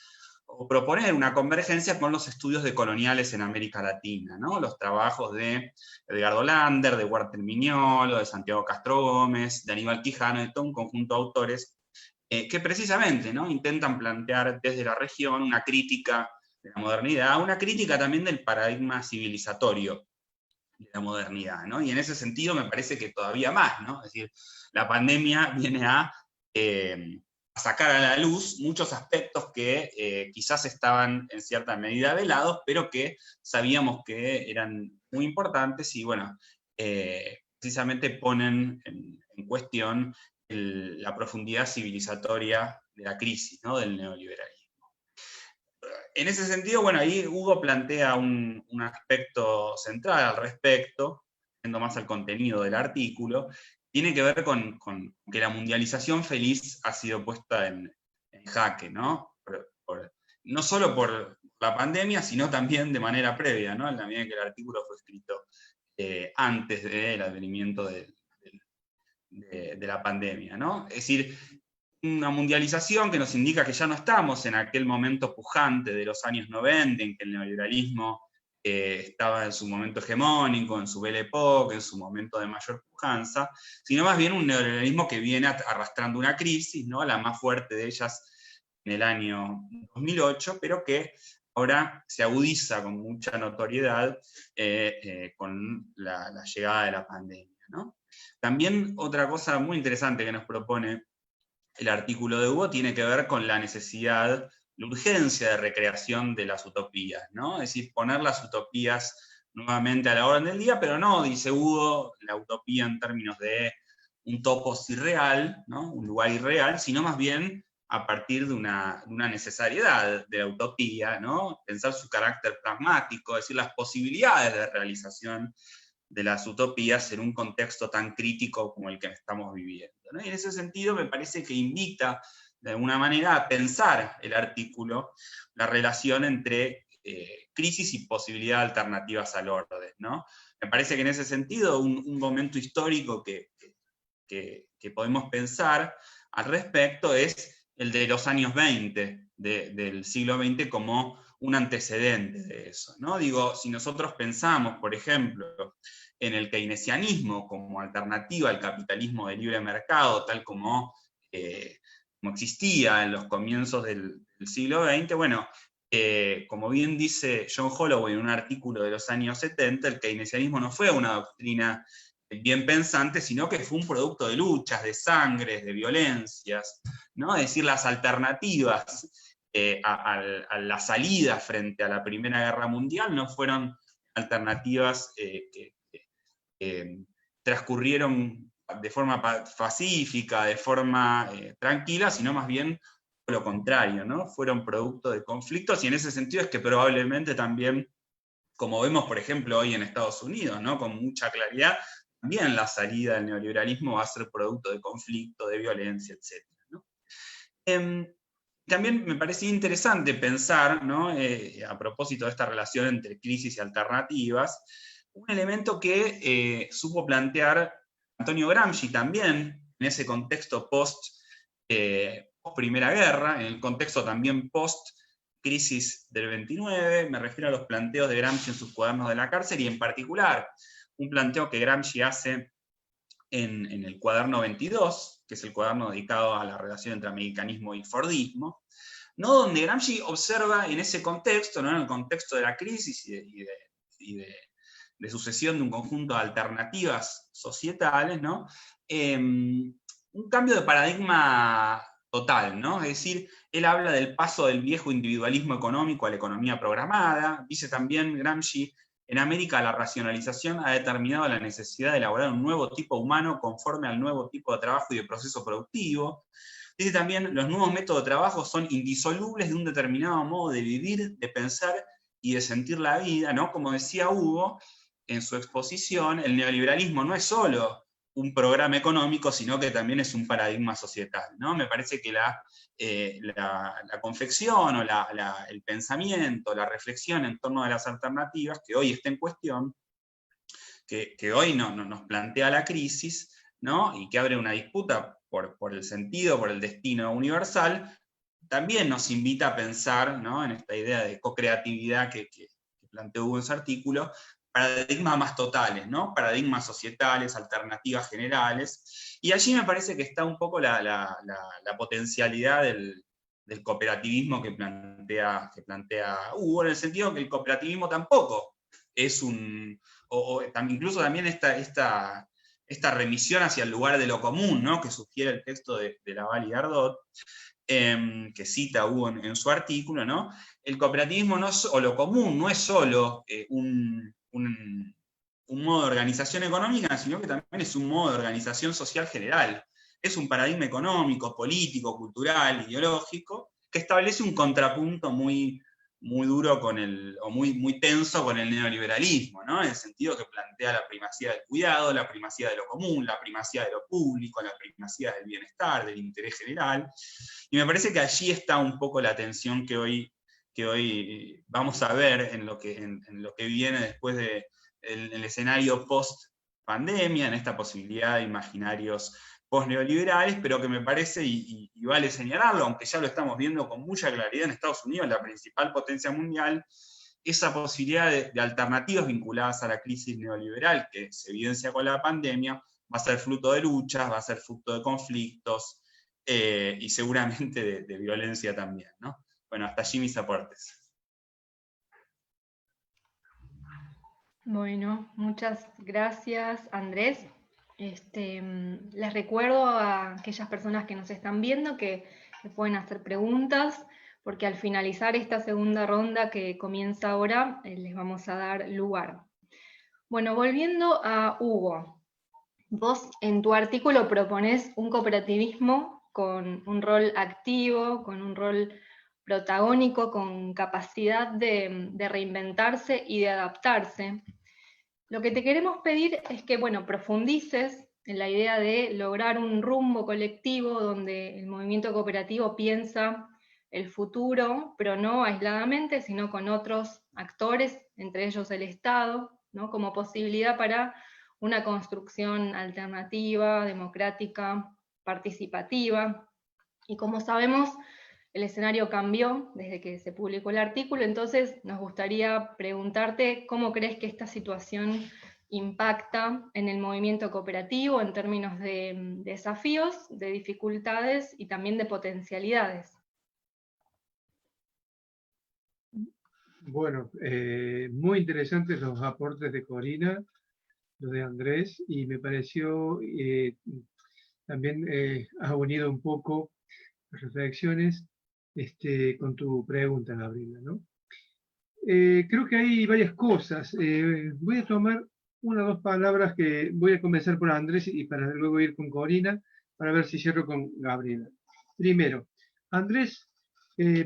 o proponer una convergencia con los estudios decoloniales en América Latina, ¿no? Los trabajos de Edgardo Lander, de Walter Mignolo, de Santiago Castro Gómez, de Aníbal Quijano, de todo un conjunto de autores que precisamente, ¿no?, intentan plantear desde la región una crítica de la modernidad, una crítica también del paradigma civilizatorio de la modernidad, ¿no? Y en ese sentido me parece que todavía más, ¿no? Es decir, la pandemia viene a sacar a la luz muchos aspectos que quizás estaban en cierta medida velados, pero que sabíamos que eran muy importantes y, bueno, precisamente ponen en cuestión la profundidad civilizatoria de la crisis, ¿no?, del neoliberalismo. En ese sentido, bueno, ahí Hugo plantea un aspecto central al respecto, yendo más al contenido del artículo, tiene que ver con que la mundialización feliz ha sido puesta en jaque, ¿no? No solo por la pandemia, sino también de manera previa, ¿no? En la medida en que el artículo fue escrito antes del advenimiento de la pandemia, ¿no? Es decir, una mundialización que nos indica que ya no estamos en aquel momento pujante de los años 90, en que el neoliberalismo estaba en su momento hegemónico, en su Belle Époque, en su momento de mayor pujanza, sino más bien un neoliberalismo que viene arrastrando una crisis, ¿no?, la más fuerte de ellas en el año 2008, pero que ahora se agudiza con mucha notoriedad con la llegada de la pandemia, ¿no? También otra cosa muy interesante que nos propone el artículo de Hugo tiene que ver con la necesidad, la urgencia de recreación de las utopías, ¿no? Es decir, poner las utopías nuevamente a la orden del día, pero no, dice Hugo, la utopía en términos de un topos irreal, ¿no? Un lugar irreal, sino más bien a partir de una necesariedad de la utopía, ¿no? Pensar su carácter pragmático, es decir, las posibilidades de realización de las utopías en un contexto tan crítico como el que estamos viviendo, ¿no? Y en ese sentido me parece que invita de alguna manera a pensar el artículo, la relación entre crisis y posibilidad de alternativas al orden, ¿no? Me parece que en ese sentido un momento histórico que podemos pensar al respecto es el de los años 20 del siglo XX como un antecedente de eso, ¿no? Digo, si nosotros pensamos, por ejemplo, en el keynesianismo como alternativa al capitalismo de libre mercado, tal como existía en los comienzos del siglo XX, bueno, como bien dice John Holloway en un artículo de los años 70, el keynesianismo no fue una doctrina bien pensante, sino que fue un producto de luchas, de sangres, de violencias, ¿no? Es decir, las alternativas a la salida frente a la Primera Guerra Mundial no fueron alternativas que transcurrieron de forma pacífica, de forma tranquila, sino más bien lo contrario, ¿no? Fueron producto de conflictos, y en ese sentido es que probablemente también, como vemos por ejemplo hoy en Estados Unidos, ¿no? Con mucha claridad, también la salida del neoliberalismo va a ser producto de conflicto, de violencia, etc., ¿no? También me parecía interesante pensar, ¿no? A propósito de esta relación entre crisis y alternativas, un elemento que supo plantear Antonio Gramsci también, en ese contexto post-Primera Guerra, en el contexto también post-crisis del 29, me refiero a los planteos de Gramsci en sus cuadernos de la cárcel, y en particular un planteo que Gramsci hace en el cuaderno 22, que es el cuaderno dedicado a la relación entre americanismo y fordismo, ¿no? Donde Gramsci observa en ese contexto, ¿no? En el contexto de la crisis y de sucesión de un conjunto de alternativas societales, ¿no? Un cambio de paradigma total, ¿no? Es decir, él habla del paso del viejo individualismo económico a la economía programada. Dice también Gramsci, en América la racionalización ha determinado la necesidad de elaborar un nuevo tipo humano conforme al nuevo tipo de trabajo y de proceso productivo. Dice también, los nuevos métodos de trabajo son indisolubles de un determinado modo de vivir, de pensar y de sentir la vida, ¿no? Como decía Hugo en su exposición, el neoliberalismo no es solo un programa económico, sino que también es un paradigma societal, ¿no? Me parece que la confección o el pensamiento, la reflexión en torno a las alternativas, que hoy está en cuestión, que hoy nos plantea la crisis, ¿no? Y que abre una disputa por el sentido, por el destino universal, también nos invita a pensar, ¿no? En esta idea de co-creatividad que planteó Hugo en su artículo, paradigmas más totales, ¿no? Paradigmas societales, alternativas generales, y allí me parece que está un poco la potencialidad del cooperativismo que plantea Hugo, en el sentido que el cooperativismo tampoco es incluso también esta remisión hacia el lugar de lo común, ¿no? Que sugiere el texto de Laval y Dardot, que cita Hugo en su artículo, ¿no? El cooperativismo o lo común no es solo un modo de organización económica, sino que también es un modo de organización social general. Es un paradigma económico, político, cultural, ideológico, que establece un contrapunto muy duro muy tenso con el neoliberalismo, ¿no? En el sentido que plantea la primacía del cuidado, la primacía de lo común, la primacía de lo público, la primacía del bienestar, del interés general. Y me parece que allí está un poco la tensión que hoy vamos a ver en lo que viene después del escenario post-pandemia, en esta posibilidad de imaginarios post-neoliberales, pero que me parece, y vale señalarlo, aunque ya lo estamos viendo con mucha claridad en Estados Unidos, la principal potencia mundial, esa posibilidad de alternativas vinculadas a la crisis neoliberal que se evidencia con la pandemia, va a ser fruto de luchas, va a ser fruto de conflictos, y seguramente de violencia también, ¿no? Bueno, hasta allí mis aportes.
Bueno, muchas gracias, Andrés. Les recuerdo a aquellas personas que nos están viendo que pueden hacer preguntas, porque al finalizar esta segunda ronda que comienza ahora, les vamos a dar lugar. Bueno, volviendo a Hugo, vos en tu artículo proponés un cooperativismo con un rol activo, con un rol protagónico, con capacidad de reinventarse y de adaptarse. Lo que te queremos pedir es que, bueno, profundices en la idea de lograr un rumbo colectivo donde el movimiento cooperativo piensa el futuro, pero no aisladamente, sino con otros actores, entre ellos el Estado, ¿no? Como posibilidad para una construcción alternativa, democrática, participativa. Y como sabemos, el escenario cambió desde que se publicó el artículo, entonces nos gustaría preguntarte cómo crees que esta situación impacta en el movimiento cooperativo en términos de desafíos, de dificultades y también de potencialidades.
Bueno, muy interesantes los aportes de Corina, los de Andrés, y me pareció también has unido un poco las reflexiones con tu pregunta, Gabriela, ¿no? Creo que hay varias cosas. Voy a tomar una o dos palabras que voy a comenzar por Andrés y para luego ir con Corina, para ver si cierro con Gabriela. Primero, Andrés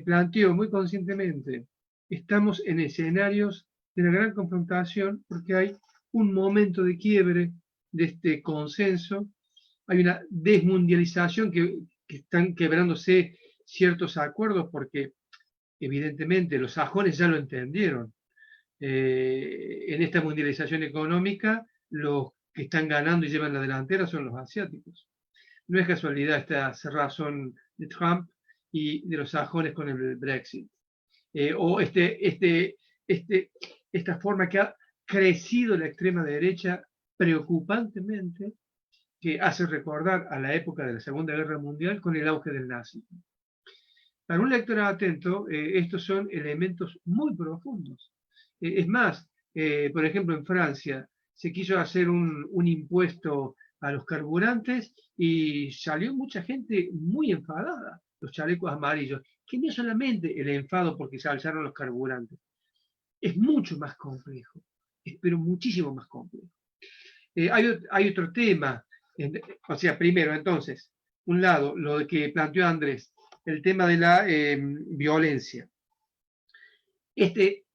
planteó muy conscientemente, estamos en escenarios de una gran confrontación porque hay un momento de quiebre de este consenso, hay una desmundialización que están quebrándose ciertos acuerdos porque evidentemente los sajones ya lo entendieron. En esta mundialización económica, los que están ganando y llevan la delantera son los asiáticos. No es casualidad esta cerrazón de Trump y de los sajones con el Brexit. O esta forma que ha crecido la extrema derecha preocupantemente, que hace recordar a la época de la Segunda Guerra Mundial con el auge del nazismo. Para un lector atento, estos son elementos muy profundos. Es más, por ejemplo, en Francia se quiso hacer un impuesto a los carburantes y salió mucha gente muy enfadada, los chalecos amarillos, que no es solamente el enfado porque se alzaron los carburantes, es mucho más complejo, pero muchísimo más complejo. Hay otro tema, o sea, primero, entonces, un lado, lo que planteó Andrés, el tema de la violencia.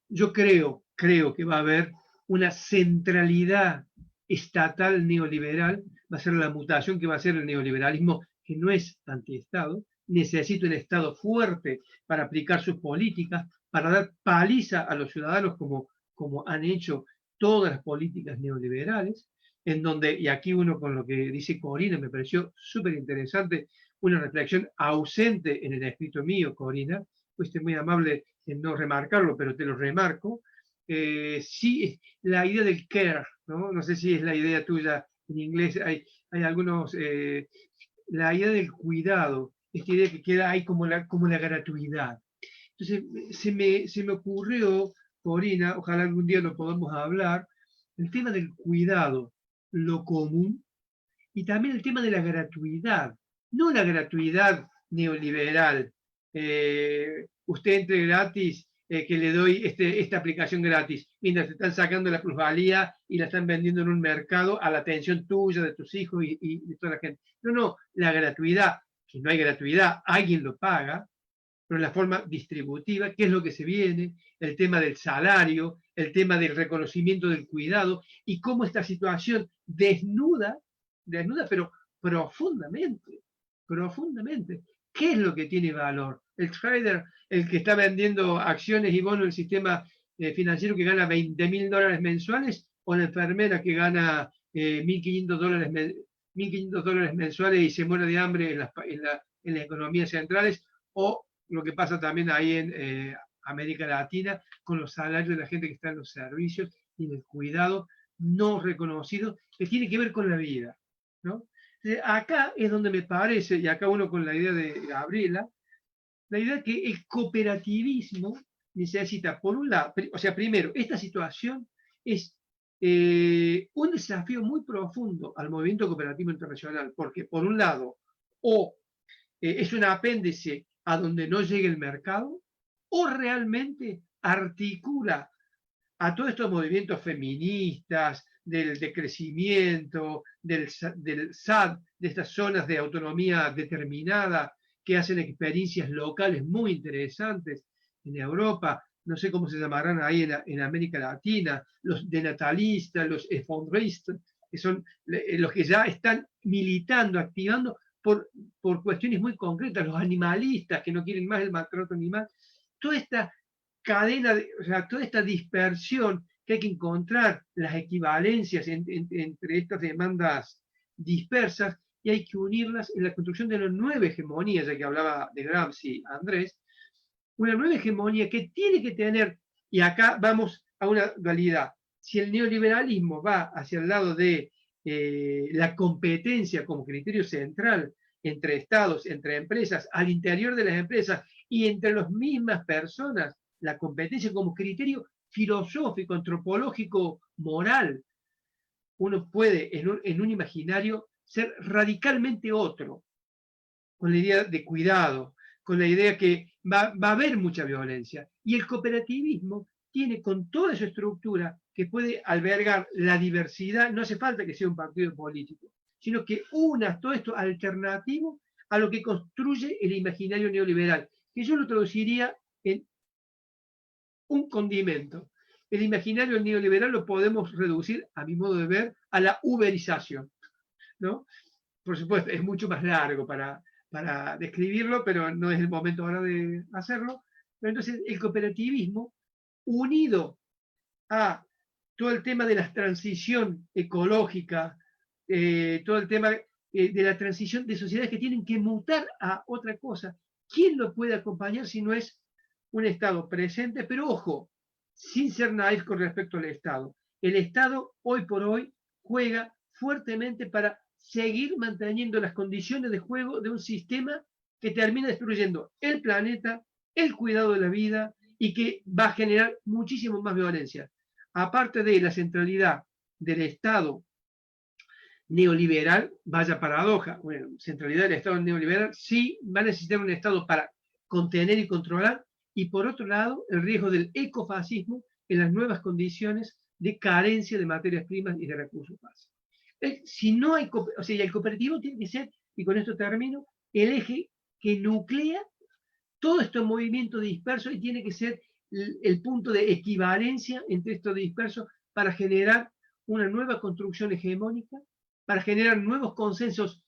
Yo creo que va a haber una centralidad estatal neoliberal, va a ser la mutación que va a ser el neoliberalismo, que no es antiestado, necesita un Estado fuerte para aplicar sus políticas, para dar paliza a los ciudadanos como han hecho todas las políticas neoliberales, en donde, y aquí uno con lo que dice Corina, me pareció súper interesante, una reflexión ausente en el escrito mío, Corina, fuiste muy amable en no remarcarlo, pero te lo remarco, sí, la idea del care, ¿no? No sé si es la idea tuya en inglés, hay algunos, la idea del cuidado, esta idea que queda ahí como la gratuidad. Entonces, se me ocurrió, Corina, ojalá algún día lo podamos hablar, el tema del cuidado, lo común, y también el tema de la gratuidad, no la gratuidad neoliberal. Usted entre gratis, que le doy esta aplicación gratis, mientras te están sacando la plusvalía y la están vendiendo en un mercado a la atención tuya, de tus hijos y de toda la gente. No, la gratuidad, que no hay gratuidad, alguien lo paga, pero en la forma distributiva, qué es lo que se viene, el tema del salario, el tema del reconocimiento del cuidado y cómo esta situación desnuda, pero profundamente. ¿Qué es lo que tiene valor? El trader, el que está vendiendo acciones y bonos del sistema financiero que gana $20.000 mensuales, o la enfermera que gana $1.500 mensuales y se muere de hambre en las economías centrales, o lo que pasa también ahí en América Latina con los salarios de la gente que está en los servicios y en el cuidado no reconocido, que tiene que ver con la vida, ¿no? Acá es donde me parece, y acá uno con la idea de Gabriela, la idea que el cooperativismo necesita, por un lado, o sea, primero, esta situación es un desafío muy profundo al movimiento cooperativo internacional, porque por un lado, o es un apéndice a donde no llegue el mercado, o realmente articula a todos estos movimientos feministas, del decrecimiento, del SAD, de estas zonas de autonomía determinada, que hacen experiencias locales muy interesantes en Europa, no sé cómo se llamarán ahí en América Latina, los denatalistas, los efondristas, que son los que ya están militando, activando por cuestiones muy concretas, los animalistas que no quieren más el maltrato animal, toda esta cadena, o sea, toda esta dispersión que hay que encontrar las equivalencias entre estas demandas dispersas y hay que unirlas en la construcción de una nueva hegemonía, ya que hablaba de Gramsci Andrés, una nueva hegemonía que tiene que tener, y acá vamos a una dualidad, si el neoliberalismo va hacia el lado de la competencia como criterio central entre estados, entre empresas, al interior de las empresas y entre las mismas personas, la competencia como criterio filosófico, antropológico, moral, uno puede en un imaginario ser radicalmente otro, con la idea de cuidado, con la idea que va a haber mucha violencia. Y el cooperativismo tiene con toda su estructura que puede albergar la diversidad, no hace falta que sea un partido político, sino que una todo esto alternativo a lo que construye el imaginario neoliberal, que yo lo traduciría en un condimento. El imaginario neoliberal lo podemos reducir, a mi modo de ver, a la uberización, ¿no? Por supuesto, es mucho más largo para describirlo, pero no es el momento ahora de hacerlo. Pero entonces, el cooperativismo, unido a todo el tema de la transición ecológica, todo el tema de la transición de sociedades que tienen que mutar a otra cosa, ¿quién lo puede acompañar si no es un Estado presente? Pero ojo, sin ser naif con respecto al Estado. El Estado hoy por hoy juega fuertemente para seguir manteniendo las condiciones de juego de un sistema que termina destruyendo el planeta, el cuidado de la vida y que va a generar muchísimo más violencia. Aparte de la centralidad del Estado neoliberal, vaya paradoja, bueno, centralidad del Estado neoliberal, sí va a necesitar un Estado para contener y controlar, y por otro lado, el riesgo del ecofascismo en las nuevas condiciones de carencia de materias primas y de recursos básicos. Si no hay, o sea, el cooperativo tiene que ser, y con esto termino, el eje que nuclea todo este movimiento disperso y tiene que ser el punto de equivalencia entre estos dispersos para generar una nueva construcción hegemónica, para generar nuevos consensos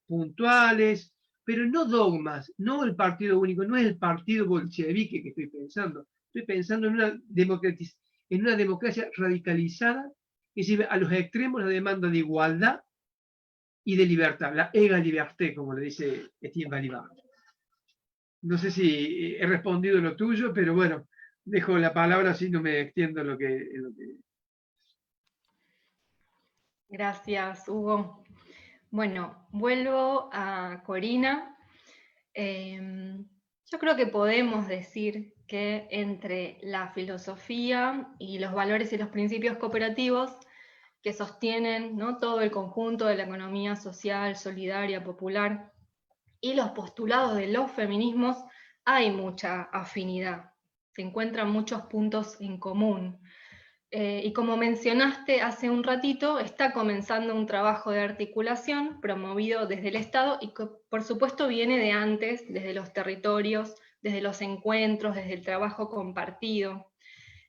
puntuales, pero no dogmas, no el partido único, no es el partido bolchevique que estoy pensando en una democracia radicalizada que lleve a los extremos la demanda de igualdad y de libertad, la égalité, como le dice Etienne Balibar. No sé si he respondido lo tuyo, pero bueno, dejo la palabra así no me extiendo en lo que...
Gracias, Hugo. Bueno, vuelvo a Corina. Yo creo que podemos decir que entre la filosofía y los valores y los principios cooperativos que sostienen, ¿no?, todo el conjunto de la economía social, solidaria, popular, y los postulados de los feminismos, hay mucha afinidad, se encuentran muchos puntos en común. Y como mencionaste hace un ratito, está comenzando un trabajo de articulación promovido desde el Estado y que por supuesto viene de antes, desde los territorios, desde los encuentros, desde el trabajo compartido.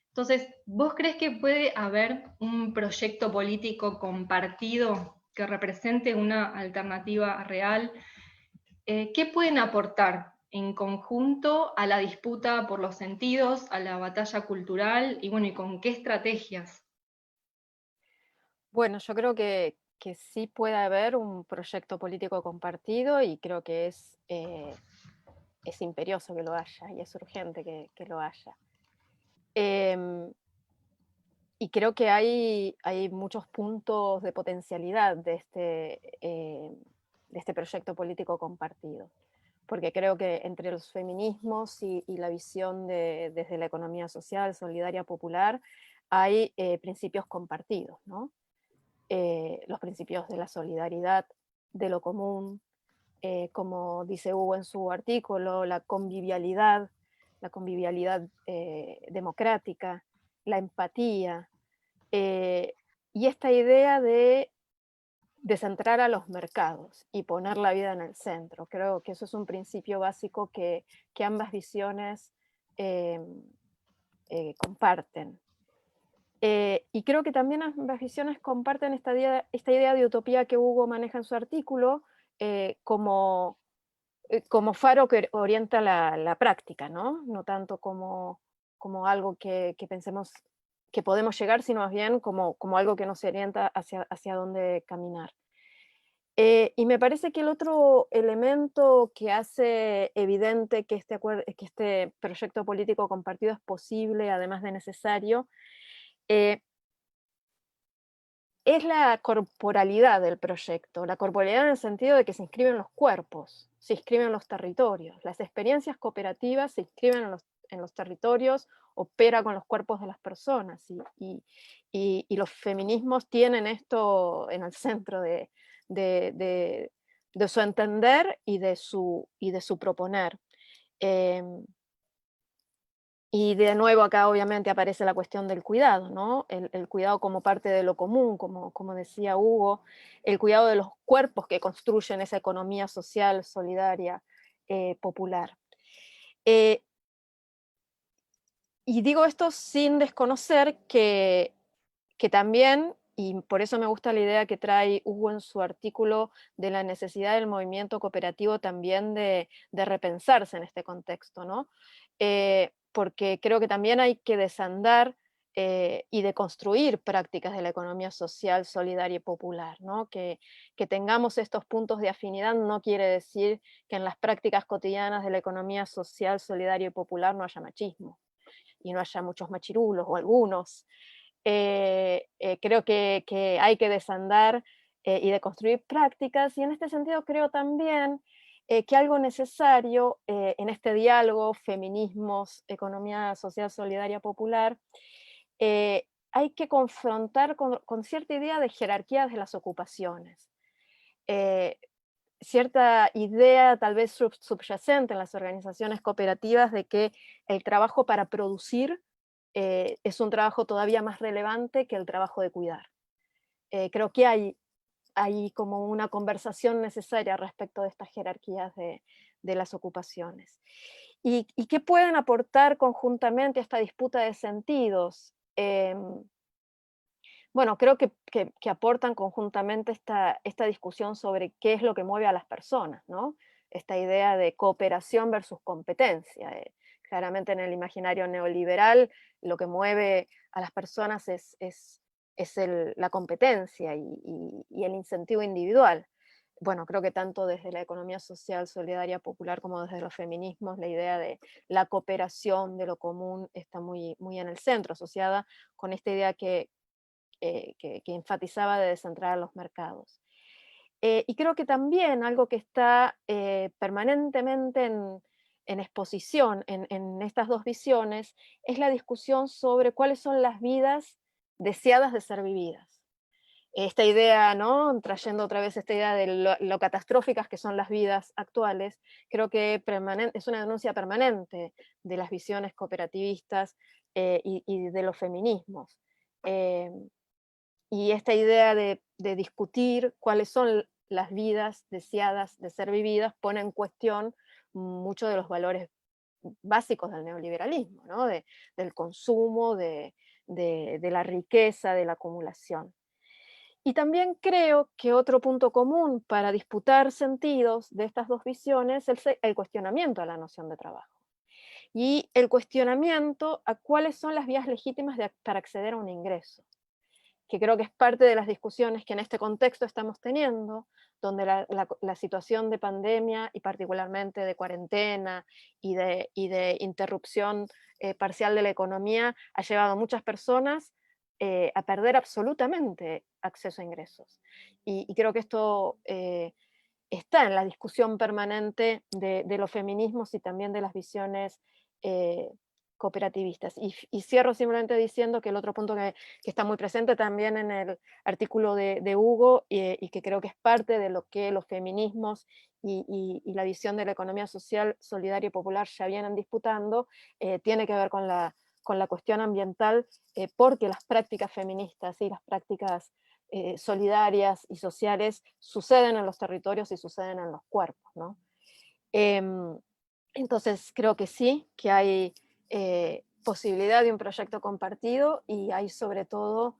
Entonces, ¿vos crees que puede haber un proyecto político compartido que represente una alternativa real? ¿Qué pueden aportar en conjunto a la disputa por los sentidos, a la batalla cultural y bueno, y con qué estrategias?
Bueno, yo creo que sí puede haber un proyecto político compartido y creo que es imperioso que lo haya y es urgente que lo haya. Y creo que hay muchos puntos de potencialidad de este proyecto político compartido, porque creo que entre los feminismos y la visión desde la economía social, solidaria, popular, hay principios compartidos, ¿no? Los principios de la solidaridad, de lo común, como dice Hugo en su artículo, la convivialidad democrática, la empatía, y esta idea de descentrar a los mercados y poner la vida en el centro. Creo que eso es un principio básico que ambas visiones comparten. Y creo que también ambas visiones comparten esta idea de utopía que Hugo maneja en su artículo como faro que orienta la práctica, ¿no? No tanto como algo que pensemos que podemos llegar, sino más bien como algo que nos orienta hacia dónde caminar. Y me parece que el otro elemento que hace evidente que este proyecto político compartido es posible, además de necesario, es la corporalidad del proyecto. La corporalidad en el sentido de que se inscriben los cuerpos, se inscriben los territorios. Las experiencias cooperativas se inscriben en los territorios, opera con los cuerpos de las personas. Y los feminismos tienen esto en el centro de su entender y de su proponer. Y de nuevo acá obviamente aparece la cuestión del cuidado, ¿no? El cuidado como parte de lo común, como decía Hugo, el cuidado de los cuerpos que construyen esa economía social, solidaria, popular. Y digo esto sin desconocer que también, y por eso me gusta la idea que trae Hugo en su artículo de la necesidad del movimiento cooperativo también de repensarse en este contexto, ¿no? Porque creo que también hay que desandar y deconstruir prácticas de la economía social, solidaria y popular, ¿no? Que tengamos estos puntos de afinidad no quiere decir que en las prácticas cotidianas de la economía social, solidaria y popular no haya machismo y no haya muchos machirulos o algunos. Creo que hay que desandar y deconstruir prácticas, y en este sentido creo también que algo necesario en este diálogo, feminismos, economía social, solidaria, popular, hay que confrontar con cierta idea de jerarquías de las ocupaciones. Cierta idea tal vez subyacente en las organizaciones cooperativas de que el trabajo para producir es un trabajo todavía más relevante que el trabajo de cuidar. Creo que hay como una conversación necesaria respecto de estas jerarquías de las ocupaciones. ¿Y qué pueden aportar conjuntamente a esta disputa de sentidos? Bueno, creo que aportan conjuntamente esta discusión sobre qué es lo que mueve a las personas, ¿no? Esta idea de cooperación versus competencia. Claramente en el imaginario neoliberal lo que mueve a las personas es la competencia y el incentivo individual. Bueno, creo que tanto desde la economía social, solidaria, popular, como desde los feminismos, la idea de la cooperación, de lo común, está muy, muy en el centro, asociada con esta idea que enfatizaba de descentrar a los mercados. Y creo que también algo que está permanentemente en exposición en estas dos visiones es la discusión sobre cuáles son las vidas deseadas de ser vividas. Esta idea, ¿no? Trayendo otra vez esta idea de lo catastróficas que son las vidas actuales, creo que es una denuncia permanente de las visiones cooperativistas y de los feminismos. Y esta idea de discutir cuáles son las vidas deseadas de ser vividas pone en cuestión muchos de los valores básicos del neoliberalismo, ¿no? Del consumo, de la riqueza, de la acumulación. Y también creo que otro punto común para disputar sentidos de estas dos visiones es el cuestionamiento a la noción de trabajo. Y el cuestionamiento a cuáles son las vías legítimas para acceder a un ingreso, que creo que es parte de las discusiones que en este contexto estamos teniendo, donde la situación de pandemia y particularmente de cuarentena y de interrupción parcial de la economía ha llevado a muchas personas a perder absolutamente acceso a ingresos. Y creo que esto está en la discusión permanente de los feminismos y también de las visiones cooperativistas. Y cierro simplemente diciendo que el otro punto que está muy presente también en el artículo de Hugo, y que creo que es parte de lo que los feminismos y la visión de la economía social, solidaria y popular ya vienen disputando, tiene que ver con la cuestión ambiental, porque las prácticas feministas y las prácticas solidarias y sociales suceden en los territorios y suceden en los cuerpos, ¿no? Entonces creo que sí, que hay posibilidad de un proyecto compartido, y hay sobre todo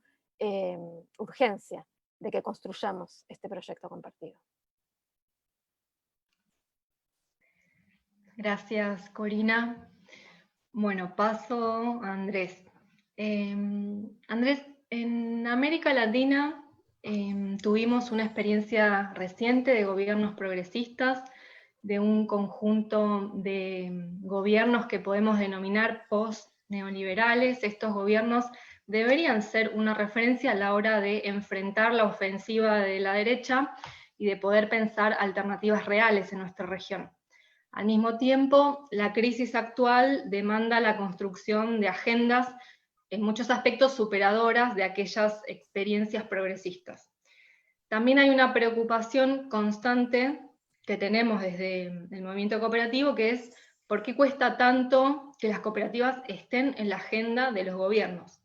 urgencia de que construyamos este proyecto compartido.
Gracias, Corina. Bueno, paso a Andrés. Andrés, en América Latina tuvimos una experiencia reciente de gobiernos progresistas, de un conjunto de gobiernos que podemos denominar post-neoliberales. Estos gobiernos deberían ser una referencia a la hora de enfrentar la ofensiva de la derecha y de poder pensar alternativas reales en nuestra región. Al mismo tiempo, la crisis actual demanda la construcción de agendas en muchos aspectos superadoras de aquellas experiencias progresistas. También hay una preocupación constante que tenemos desde el movimiento cooperativo, que es ¿por qué cuesta tanto que las cooperativas estén en la agenda de los gobiernos?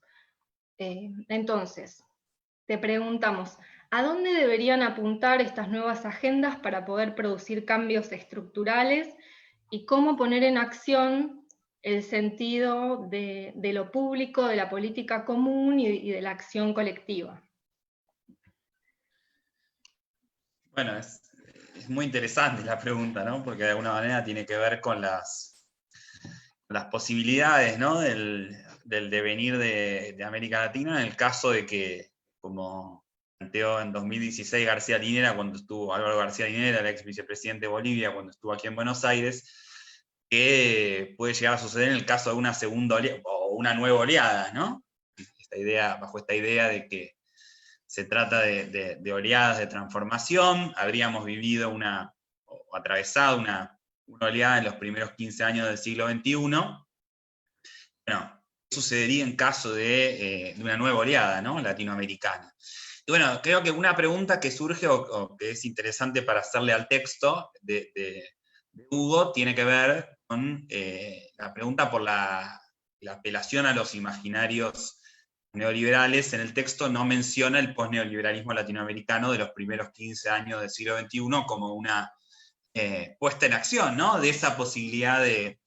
Entonces, te preguntamos, ¿a dónde deberían apuntar estas nuevas agendas para poder producir cambios estructurales? ¿Y cómo poner en acción el sentido de lo público, de la política común y de la acción colectiva?
Bueno, es muy interesante la pregunta, ¿no? Porque de alguna manera tiene que ver con las posibilidades, ¿no? del devenir de América Latina, en el caso de que, como planteó en 2016 García Linera, Álvaro García Linera, el ex vicepresidente de Bolivia, cuando estuvo aquí en Buenos Aires, que puede llegar a suceder en el caso de una segunda oleada, o una nueva oleada, ¿no? Bajo esta idea de que se trata de oleadas de transformación. Habríamos vivido o atravesado una oleada en los primeros 15 años del siglo XXI. Bueno, ¿qué sucedería en caso de una nueva oleada, ¿no? latinoamericana? Y bueno, creo que una pregunta que surge o que es interesante para hacerle al texto de Hugo tiene que ver con la pregunta por la apelación a los imaginarios neoliberales. En el texto no menciona el posneoliberalismo latinoamericano de los primeros 15 años del siglo XXI como una puesta en acción, ¿no? De esa posibilidad de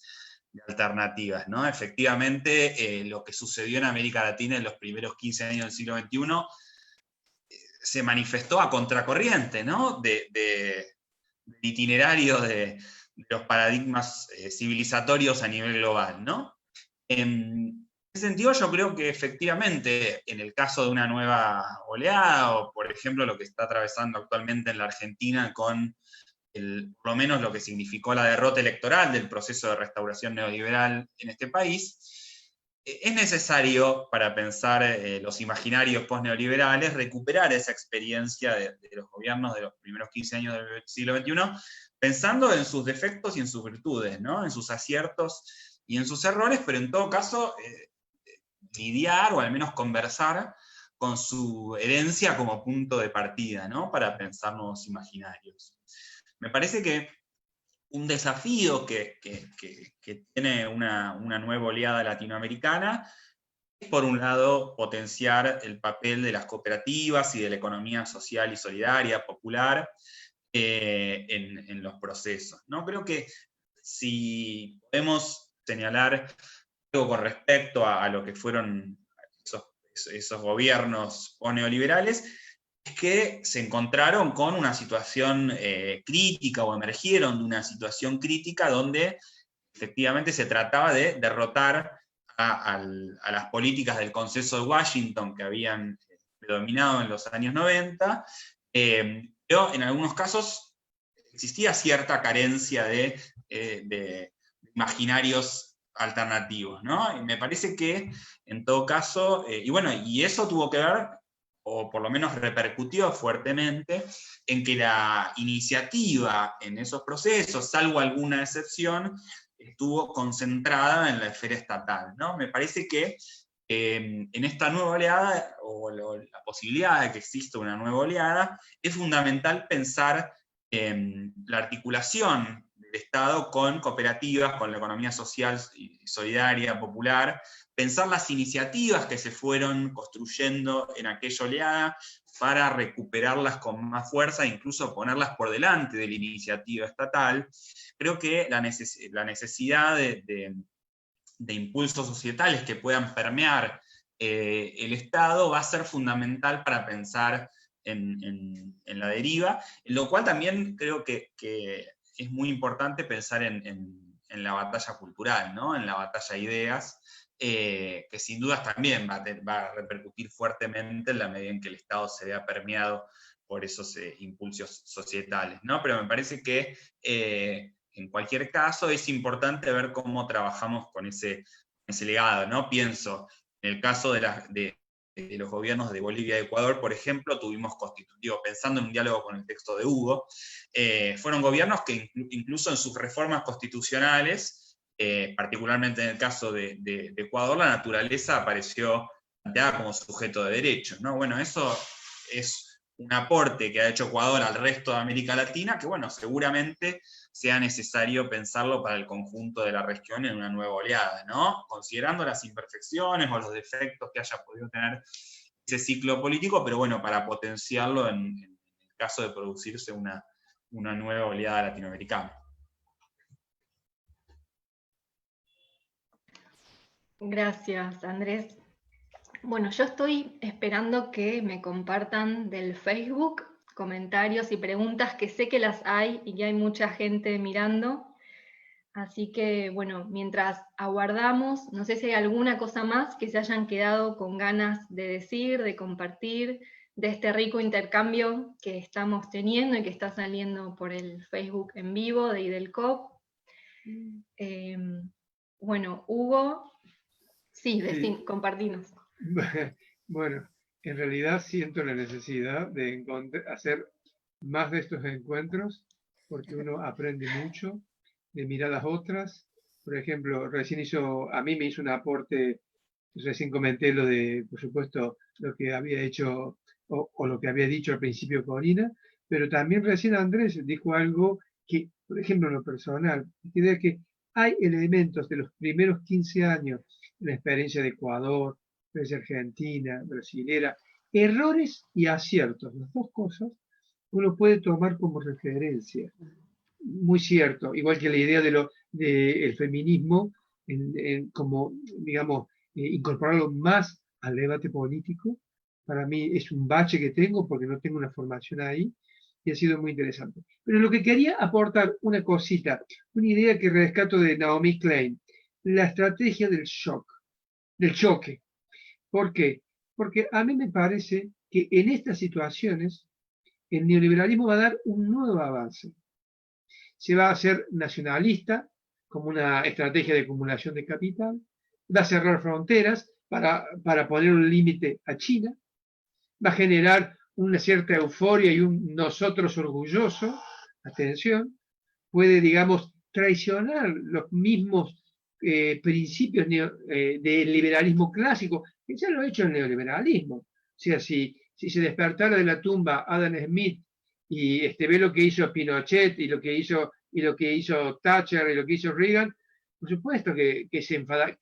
alternativas, ¿no? Efectivamente, lo que sucedió en América Latina en los primeros 15 años del siglo XXI se manifestó a contracorriente, ¿no? del itinerario de los paradigmas civilizatorios a nivel global, ¿no? En ese sentido, yo creo que efectivamente, en el caso de una nueva oleada, o por ejemplo lo que está atravesando actualmente en la Argentina con por lo menos lo que significó la derrota electoral del proceso de restauración neoliberal en este país, es necesario, para pensar los imaginarios postneoliberales, recuperar esa experiencia de los gobiernos de los primeros 15 años del siglo XXI, pensando en sus defectos y en sus virtudes, ¿no? En sus aciertos y en sus errores, pero en todo caso lidiar o al menos conversar con su herencia como punto de partida, ¿no? Para pensar nuevos imaginarios. Me parece que un desafío que tiene una nueva oleada latinoamericana es, por un lado, potenciar el papel de las cooperativas y de la economía social y solidaria, popular, en los procesos, ¿no? Creo que si podemos señalar algo con respecto a lo que fueron esos gobiernos neoliberales, es que se encontraron con una situación crítica, o emergieron de una situación crítica donde efectivamente se trataba de derrotar a las políticas del Consenso de Washington que habían predominado en los años 90, pero en algunos casos existía cierta carencia de imaginarios alternativos, ¿no? Y me parece que, en todo caso, y eso tuvo que ver, o por lo menos repercutió fuertemente, en que la iniciativa en esos procesos, salvo alguna excepción, estuvo concentrada en la esfera estatal, ¿no? Me parece que en esta nueva oleada, o la posibilidad de que exista una nueva oleada, es fundamental pensar la articulación del Estado con cooperativas, con la economía social y solidaria, popular, pensar las iniciativas que se fueron construyendo en aquella oleada para recuperarlas con más fuerza e incluso ponerlas por delante de la iniciativa estatal. Creo que la necesidad de impulsos societales que puedan permear el Estado va a ser fundamental para pensar en la deriva, en lo cual también creo que es muy importante pensar en la batalla cultural, ¿no? En la batalla de ideas, que sin dudas también va a repercutir fuertemente en la medida en que el Estado se vea permeado por esos impulsos societales, ¿no? Pero me parece que en cualquier caso es importante ver cómo trabajamos con ese legado, ¿no? Pienso, en el caso de los gobiernos de Bolivia y Ecuador, por ejemplo, tuvimos constitutivo, pensando en un diálogo con el texto de Hugo, fueron gobiernos que incluso en sus reformas constitucionales, particularmente en el caso de Ecuador, la naturaleza apareció planteada como sujeto de derechos, ¿no? Bueno, eso es un aporte que ha hecho Ecuador al resto de América Latina, que bueno, seguramente sea necesario pensarlo para el conjunto de la región en una nueva oleada, ¿no? Considerando las imperfecciones o los defectos que haya podido tener ese ciclo político, pero bueno, para potenciarlo en el caso de producirse una nueva oleada latinoamericana.
Gracias, Andrés. Bueno, yo estoy esperando que me compartan del Facebook comentarios y preguntas, que sé que las hay y que hay mucha gente mirando. Así que, bueno, mientras aguardamos, no sé si hay alguna cosa más que se hayan quedado con ganas de decir, de compartir, de este rico intercambio que estamos teniendo y que está saliendo por el Facebook en vivo de IDELCOP. Bueno, Hugo, sí. Compartinos.
Bueno, en realidad siento la necesidad de hacer más de estos encuentros, porque uno aprende mucho de miradas otras. Por ejemplo, a mí me hizo un aporte, recién comenté lo de, por supuesto, lo que había hecho o lo que había dicho al principio Corina, pero también recién Andrés dijo algo que, por ejemplo, en lo personal, idea que hay elementos de los primeros 15 años en la experiencia de Ecuador, experiencia argentina, brasilera, errores y aciertos, las dos cosas, uno puede tomar como referencia. Muy cierto, igual que la idea del feminismo, como, digamos, incorporarlo más al debate político, para mí es un bache que tengo porque no tengo una formación ahí, y ha sido muy interesante. Pero lo que quería aportar, una cosita, una idea que rescato de Naomi Klein, la estrategia del choque. ¿Por qué? Porque a mí me parece que en estas situaciones el neoliberalismo va a dar un nuevo avance. Se va a hacer nacionalista como una estrategia de acumulación de capital, va a cerrar fronteras para poner un límite a China, va a generar una cierta euforia y un nosotros orgulloso, atención, puede, digamos, traicionar los mismos principios del liberalismo clásico, que ya lo ha hecho el neoliberalismo. O sea, si se despertara de la tumba Adam Smith y ve lo que hizo Pinochet y lo que hizo Thatcher y lo que hizo Reagan, por supuesto que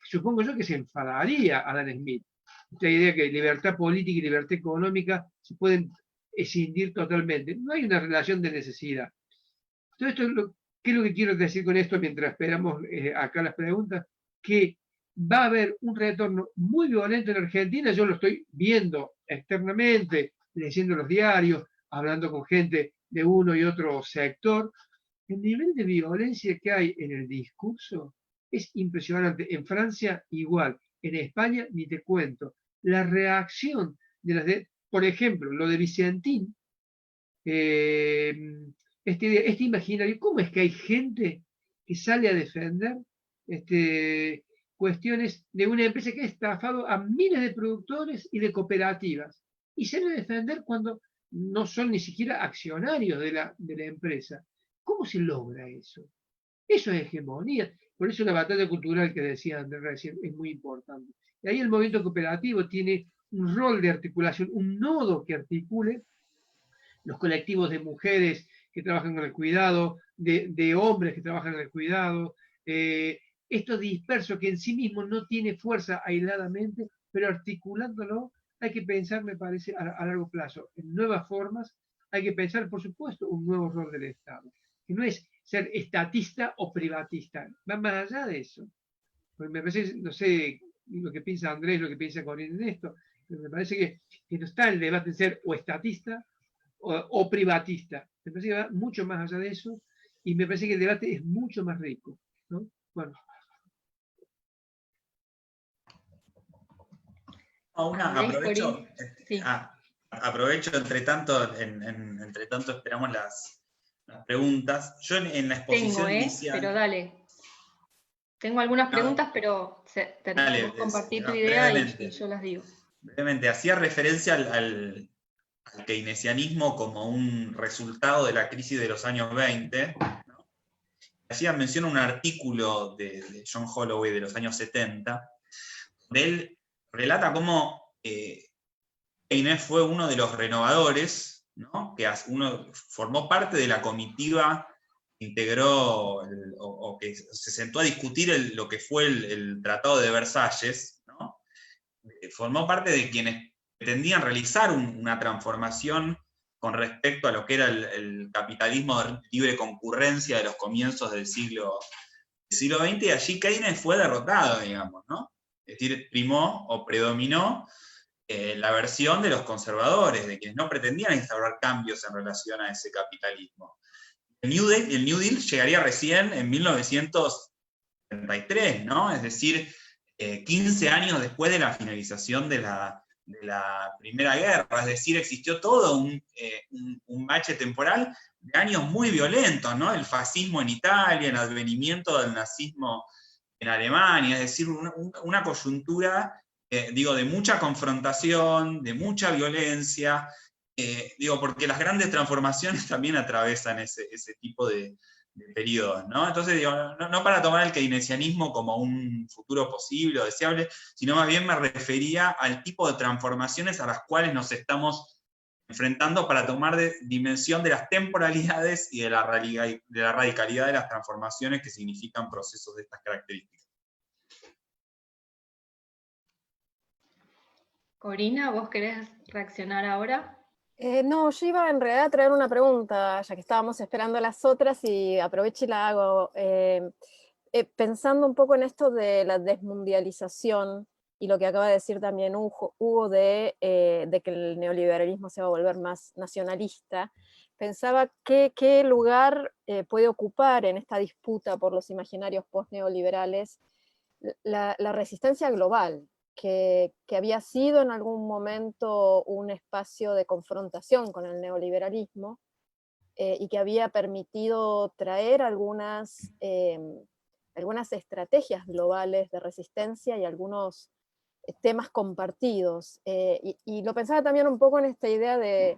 supongo yo que se enfadaría Adam Smith. Esta idea que libertad política y libertad económica se pueden escindir totalmente. No hay una relación de necesidad. Entonces, ¿qué es lo que quiero decir con esto mientras esperamos acá las preguntas? Que va a haber un retorno muy violento en Argentina, yo lo estoy viendo externamente, leyendo los diarios, hablando con gente de uno y otro sector. El nivel de violencia que hay en el discurso es impresionante. En Francia igual, en España ni te cuento. La reacción por ejemplo, lo de Vicentín, este imaginario, ¿cómo es que hay gente que sale a defender cuestiones de una empresa que ha estafado a miles de productores y de cooperativas? Y sale a defender cuando no son ni siquiera accionarios de la empresa. ¿Cómo se logra eso? Eso es hegemonía. Por eso la batalla cultural que decía Andrés recién es muy importante. Y ahí el movimiento cooperativo tiene un rol de articulación, un nodo que articule los colectivos de mujeres que trabajan con el cuidado, de hombres que trabajan en el cuidado, esto disperso que en sí mismo no tiene fuerza aisladamente, pero articulándolo hay que pensar, me parece, a largo plazo, en nuevas formas. Hay que pensar, por supuesto, un nuevo rol del Estado, que no es ser estatista o privatista, va más allá de eso. Porque me parece, no sé lo que piensa Andrés, lo que piensa Corina en esto, pero me parece que no está el debate de ser o estatista o privatista. Me parece que va mucho más allá de eso y me parece que el debate es mucho más rico, ¿no? Bueno.
Aprovecho,
sí.
aprovecho entre tanto esperamos las preguntas. Yo en la exposición inicial...
pero dale. Tengo algunas preguntas, pero vos compartí tu idea y yo las digo.
Brevemente, hacía referencia al keynesianismo como un resultado de la crisis de los años 20, ¿no? Hacía mención a un artículo de John Holloway de los años 70, donde él relata cómo Keynes fue uno de los renovadores, ¿no? Que formó parte de la comitiva que integró o que se sentó a discutir lo que fue el Tratado de Versalles, ¿no? Formó parte de quienes pretendían realizar una transformación con respecto a lo que era el capitalismo de libre concurrencia de los comienzos del siglo XX, y allí Keynes fue derrotado, digamos, ¿no? Es decir, primó o predominó la versión de los conservadores, de quienes no pretendían instaurar cambios en relación a ese capitalismo. El New Deal llegaría recién en 1933, ¿no? Es decir, 15 años después de la finalización de la Primera Guerra, es decir, existió todo un bache temporal de años muy violentos, ¿no? El fascismo en Italia, el advenimiento del nazismo en Alemania, es decir, una coyuntura, de mucha confrontación, de mucha violencia, porque las grandes transformaciones también atravesan ese tipo de periodos, ¿no? Entonces, no para tomar el keynesianismo como un futuro posible o deseable, sino más bien me refería al tipo de transformaciones a las cuales nos estamos enfrentando para tomar dimensión de las temporalidades y de la radicalidad de las transformaciones que significan procesos de estas características.
Corina, ¿vos querés reaccionar ahora?
No, yo iba en realidad a traer una pregunta, ya que estábamos esperando las otras, y aprovecho y la hago. Pensando un poco en esto de la desmundialización, y lo que acaba de decir también Hugo de que el neoliberalismo se va a volver más nacionalista, pensaba qué lugar puede ocupar en esta disputa por los imaginarios post-neoliberales la resistencia global, que había sido en algún momento un espacio de confrontación con el neoliberalismo, y que había permitido traer algunas estrategias globales de resistencia y algunos temas compartidos. Y lo pensaba también un poco en esta idea de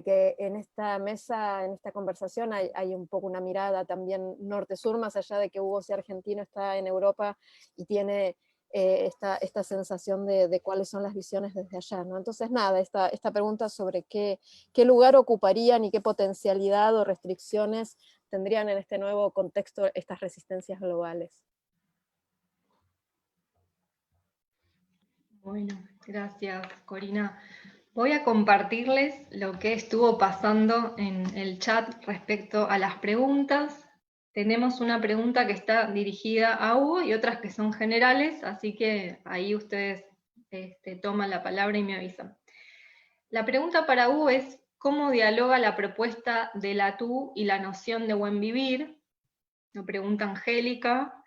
que en esta mesa, en esta conversación, hay un poco una mirada también norte-sur, más allá de que Hugo sea argentino, está en Europa y tiene esta sensación de cuáles son las visiones desde allá, ¿no? Entonces, nada, esta pregunta sobre qué lugar ocuparían y qué potencialidad o restricciones tendrían en este nuevo contexto estas resistencias globales.
Bueno, gracias, Corina. Voy a compartirles lo que estuvo pasando en el chat respecto a las preguntas. Tenemos una pregunta que está dirigida a Hugo y otras que son generales, así que ahí ustedes toman la palabra y me avisan. La pregunta para Hugo es: ¿cómo dialoga la propuesta de la TU y la noción de buen vivir? Lo pregunta Angélica.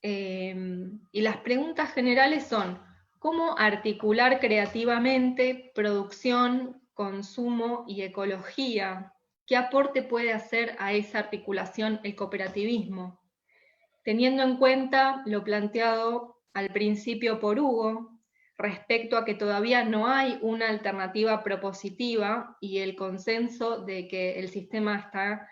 Y las preguntas generales son: ¿cómo articular creativamente producción, consumo y ecología? ¿Qué aporte puede hacer a esa articulación el cooperativismo? Teniendo en cuenta lo planteado al principio por Hugo, respecto a que todavía no hay una alternativa propositiva y el consenso de que el sistema está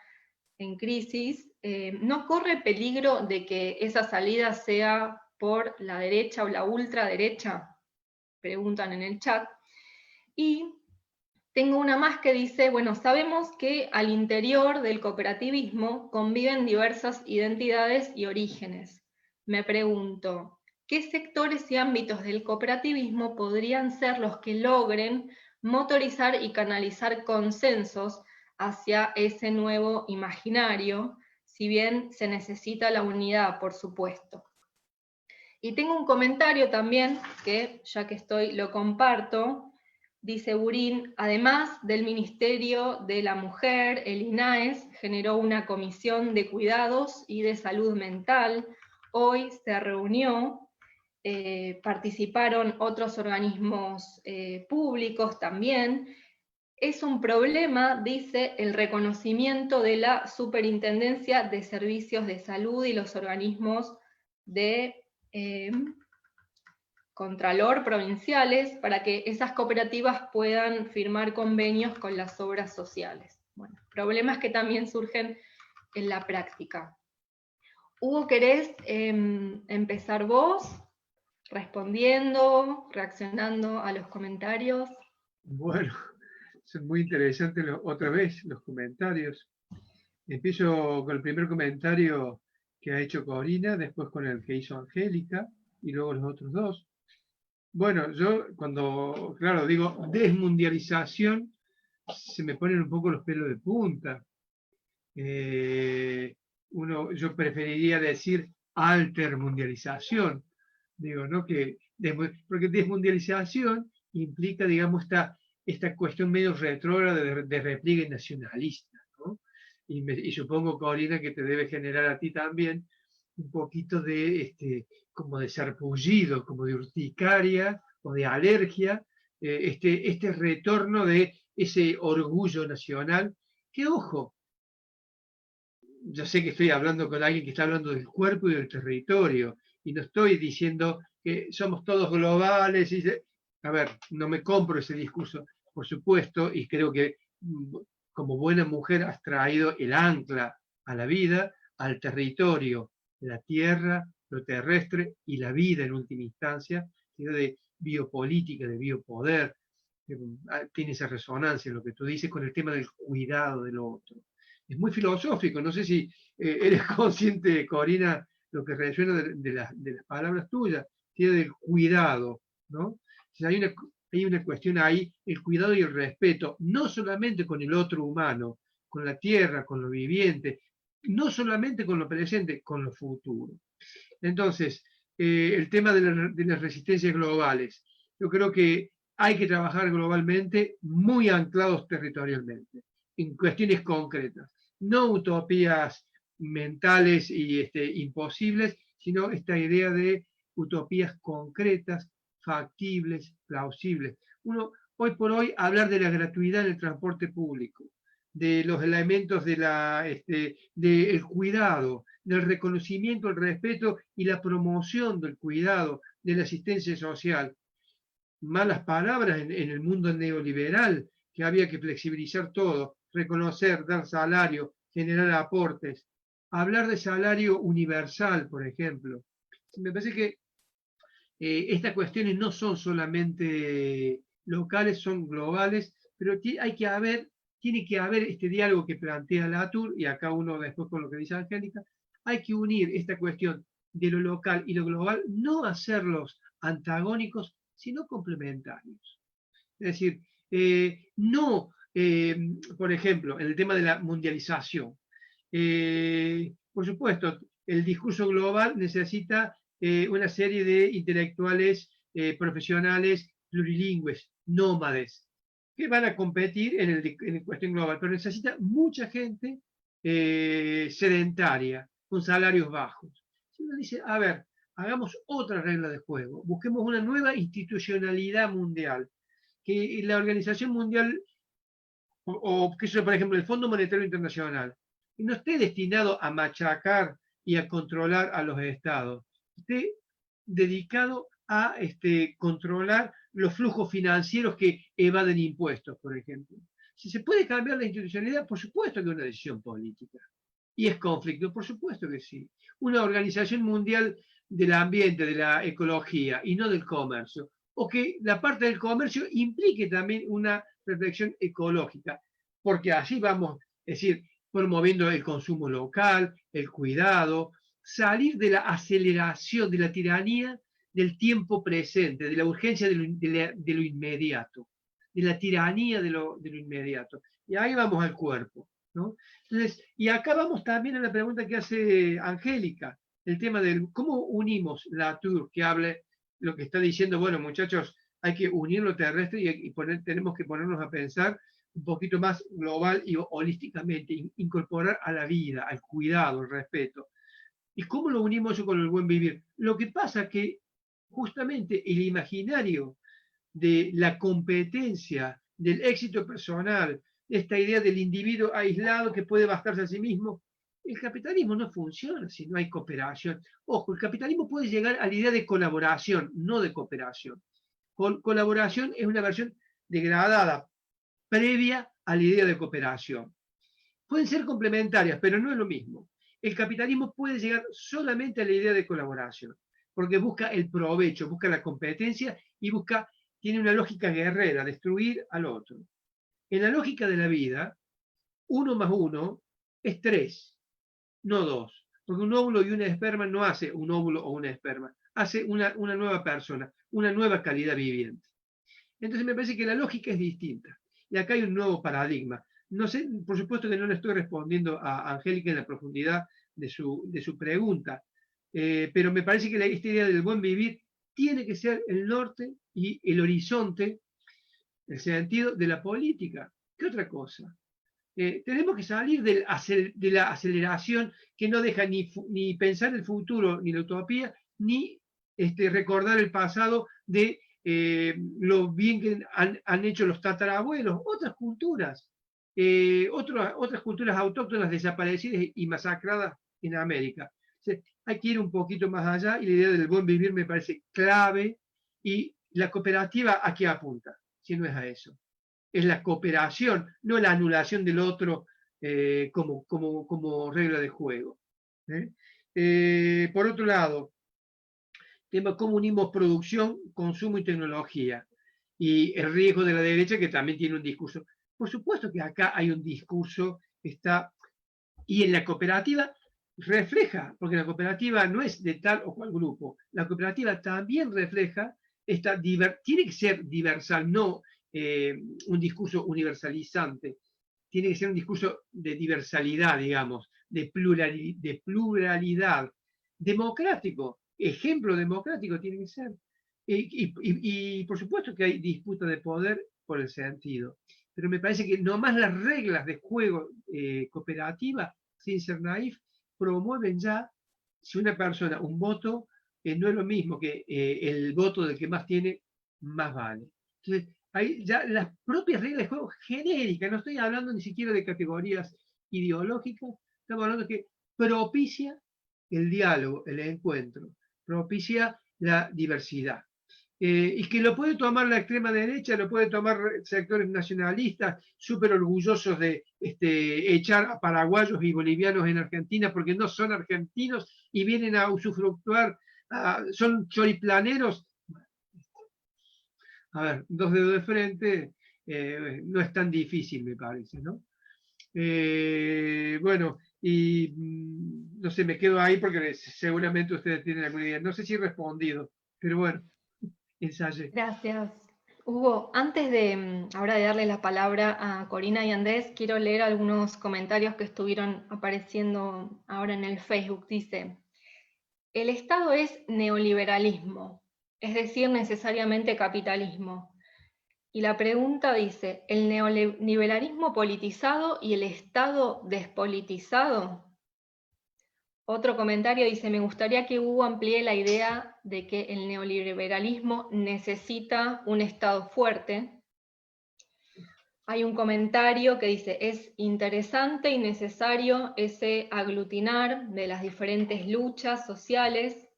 en crisis, ¿no corre peligro de que esa salida sea por la derecha o la ultraderecha? Preguntan en el chat. Y tengo una más que dice, bueno, sabemos que al interior del cooperativismo conviven diversas identidades y orígenes. Me pregunto, ¿qué sectores y ámbitos del cooperativismo podrían ser los que logren motorizar y canalizar consensos hacia ese nuevo imaginario, si bien se necesita la unidad, por supuesto? Y tengo un comentario también, que ya que estoy, lo comparto. Dice Burín, además del Ministerio de la Mujer, el INAES generó una comisión de cuidados y de salud mental. Hoy se reunió, participaron otros organismos públicos también. Es un problema, dice, el reconocimiento de la Superintendencia de Servicios de Salud y los organismos de contralor provinciales para que esas cooperativas puedan firmar convenios con las obras sociales. Bueno, problemas que también surgen en la práctica. Hugo, ¿querés empezar vos respondiendo, reaccionando a los comentarios?
Bueno, son muy interesantes otra vez los comentarios. Empiezo con el primer comentario que ha hecho Corina, después con el que hizo Angélica, y luego los otros dos. Bueno, yo cuando, claro, digo desmundialización, se me ponen un poco los pelos de punta. Yo preferiría decir altermundialización. Digo, ¿no? Porque desmundialización implica, digamos, esta cuestión medio retrógrada de repliegue nacionalista, ¿no? Y supongo, Corina, que te debe generar a ti también un poquito de, como de sarpullido, como de urticaria o de alergia, este retorno de ese orgullo nacional, que ojo, yo sé que estoy hablando con alguien que está hablando del cuerpo y del territorio, y no estoy diciendo que somos todos globales. A ver, no me compro ese discurso, por supuesto, y creo que como buena mujer has traído el ancla a la vida, al territorio, la tierra, lo terrestre y la vida en última instancia, de biopolítica, de biopoder. Tiene esa resonancia en lo que tú dices con el tema del cuidado del otro. Es muy filosófico, no sé si eres consciente, Corina, lo que resuena de las palabras tuyas, tiene del cuidado, ¿no? O sea, hay una cuestión ahí, el cuidado y el respeto, no solamente con el otro humano, con la tierra, con lo viviente, no solamente con lo presente, con lo futuro. Entonces, el tema de las resistencias globales, yo creo que hay que trabajar globalmente muy anclados territorialmente, en cuestiones concretas, no utopías mentales y imposibles, sino esta idea de utopías concretas, factibles, plausibles. Hoy por hoy, hablar de la gratuidad en el transporte público, de los elementos del cuidado, del reconocimiento, el respeto y la promoción del cuidado, de la asistencia social. Malas palabras en el mundo neoliberal, que había que flexibilizar todo, reconocer, dar salario, generar aportes. Hablar de salario universal, por ejemplo. Me parece que estas cuestiones no son solamente locales, son globales, pero tiene que haber este diálogo que plantea Latour, y acá uno después con lo que dice Angélica, hay que unir esta cuestión de lo local y lo global, no hacerlos antagónicos, sino complementarios. Es decir, no, por ejemplo, en el tema de la mundialización. Por supuesto, el discurso global necesita una serie de intelectuales profesionales plurilingües, nómades, que van a competir en el cuestión global, pero necesita mucha gente sedentaria, con salarios bajos. Si uno dice, a ver, hagamos otra regla de juego, busquemos una nueva institucionalidad mundial, que la Organización Mundial, o que eso, por ejemplo, el Fondo Monetario Internacional, no esté destinado a machacar y a controlar a los estados, esté dedicado a controlar los flujos financieros que evaden impuestos, por ejemplo. Si se puede cambiar la institucionalidad, por supuesto que es una decisión política. ¿Y es conflicto? Por supuesto que sí. Una organización mundial del ambiente, de la ecología, y no del comercio. O que la parte del comercio implique también una reflexión ecológica, porque así vamos, es decir, promoviendo el consumo local, el cuidado, salir de la aceleración, de la tiranía del tiempo presente, de la urgencia de lo inmediato, de la tiranía de lo inmediato. Y ahí vamos al cuerpo, ¿no? Entonces, y acá vamos también a la pregunta que hace Angélica, el tema del cómo unimos la Tour, que hable lo que está diciendo, bueno, muchachos, hay que unir lo terrestre y tenemos que ponernos a pensar un poquito más global y holísticamente, incorporar a la vida, al cuidado, al respeto. ¿Y cómo lo unimos eso con el buen vivir? Lo que pasa es que justamente el imaginario de la competencia, del éxito personal, esta idea del individuo aislado que puede bastarse a sí mismo, el capitalismo no funciona si no hay cooperación. Ojo, el capitalismo puede llegar a la idea de colaboración, no de cooperación. Colaboración es una versión degradada, previa a la idea de cooperación. Pueden ser complementarias, pero no es lo mismo. El capitalismo puede llegar solamente a la idea de colaboración, porque busca el provecho, busca la competencia y tiene una lógica guerrera, destruir al otro. En la lógica de la vida, 1 más 1 es 3, no 2, porque un óvulo y una esperma no hace un óvulo o una esperma, hace una nueva persona, una nueva calidad viviente. Entonces me parece que la lógica es distinta. Y acá hay un nuevo paradigma. No sé, por supuesto que no le estoy respondiendo a Angélica en la profundidad de su pregunta, pero me parece que esta idea del buen vivir tiene que ser el norte y el horizonte, el sentido de la política. ¿Qué otra cosa? Tenemos que salir de la aceleración que no deja ni pensar el futuro, ni la utopía, ni recordar el pasado de lo bien que han hecho los tatarabuelos, otras culturas, otras culturas autóctonas desaparecidas y masacradas en América. O sea, hay que ir un poquito más allá y la idea del buen vivir me parece clave. Y la cooperativa, ¿a qué apunta? Si no es a eso. Es la cooperación, no la anulación del otro como regla de juego. Por otro lado, tema cómo unimos producción, consumo y tecnología. Y el riesgo de la derecha, que también tiene un discurso. Por supuesto que acá hay un discurso, y en la cooperativa refleja, porque la cooperativa no es de tal o cual grupo, la cooperativa también refleja, tiene que ser diversal, no un discurso universalizante, tiene que ser un discurso de diversalidad, digamos, de pluralidad, democrático, ejemplo democrático tiene que ser. Y por supuesto que hay disputa de poder por el sentido, pero me parece que nomás las reglas de juego cooperativa, sin ser naif, promueven ya, si una persona, un voto, no es lo mismo que el voto del que más tiene, más vale. Entonces, hay ya las propias reglas de juego genéricas, no estoy hablando ni siquiera de categorías ideológicas, estamos hablando que propicia el diálogo, el encuentro, propicia la diversidad. Y que lo puede tomar la extrema derecha, lo puede tomar sectores nacionalistas, súper orgullosos de echar a paraguayos y bolivianos en Argentina porque no son argentinos y vienen a usufructuar, son choriplaneros. A ver, 2 dedos de frente, no es tan difícil, me parece, ¿no? Bueno, y no sé, me quedo ahí porque seguramente ustedes tienen alguna idea. No sé si he respondido, pero bueno, ensaye.
Gracias. Hugo, antes de ahora de darle la palabra a Corina y Andrés, quiero leer algunos comentarios que estuvieron apareciendo ahora en el Facebook. Dice, el Estado es neoliberalismo, es decir, necesariamente capitalismo. Y la pregunta dice, ¿el neoliberalismo politizado y el Estado despolitizado? Otro comentario dice, me gustaría que Hugo amplíe la idea de que el neoliberalismo necesita un Estado fuerte. Hay un comentario que dice, es interesante y necesario ese aglutinar de las diferentes luchas sociales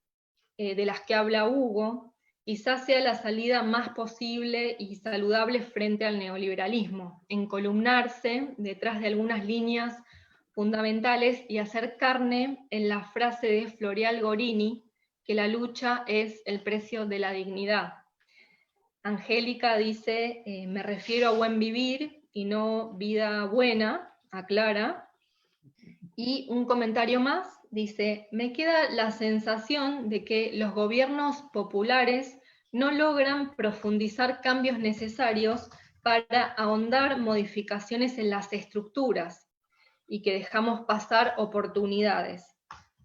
de las que habla Hugo, quizás sea la salida más posible y saludable frente al neoliberalismo, encolumnarse detrás de algunas líneas fundamentales y hacer carne en la frase de Florial Gorini, que la lucha es el precio de la dignidad. Angélica dice, me refiero a buen vivir y no vida buena, aclara. Y un comentario más, dice, me queda la sensación de que los gobiernos populares no logran profundizar cambios necesarios para ahondar modificaciones en las estructuras y que dejamos pasar oportunidades.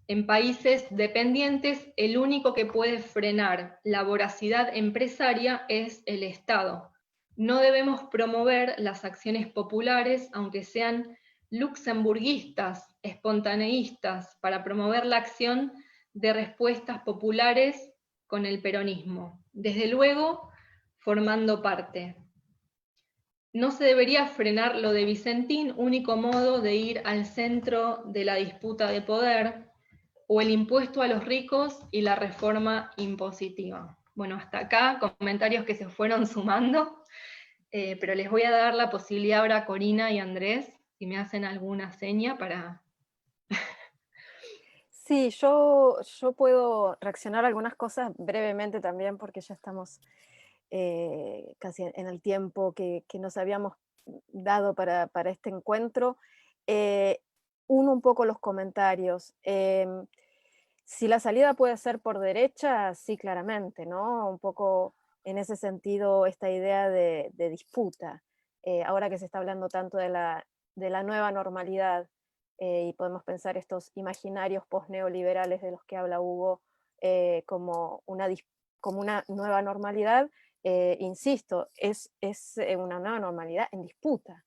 En países dependientes, el único que puede frenar la voracidad empresaria es el Estado. No debemos promover las acciones populares, aunque sean luxemburguistas, espontaneístas, para promover la acción de respuestas populares con el peronismo. Desde luego, formando parte. No se debería frenar lo de Vicentín, único modo de ir al centro de la disputa de poder, o el impuesto a los ricos y la reforma impositiva. Bueno, hasta acá comentarios que se fueron sumando, pero les voy a dar la posibilidad ahora a Corina y Andrés, si me hacen alguna seña para...
Sí, yo puedo reaccionar a algunas cosas brevemente también, porque ya estamos casi en el tiempo que nos habíamos dado para este encuentro. Uno un poco los comentarios. Si la salida puede ser por derecha, sí, claramente, ¿no? Un poco en ese sentido esta idea de disputa. Ahora que se está hablando tanto de la nueva normalidad, y podemos pensar estos imaginarios post-neoliberales de los que habla Hugo como una nueva normalidad, insisto, es una nueva normalidad en disputa,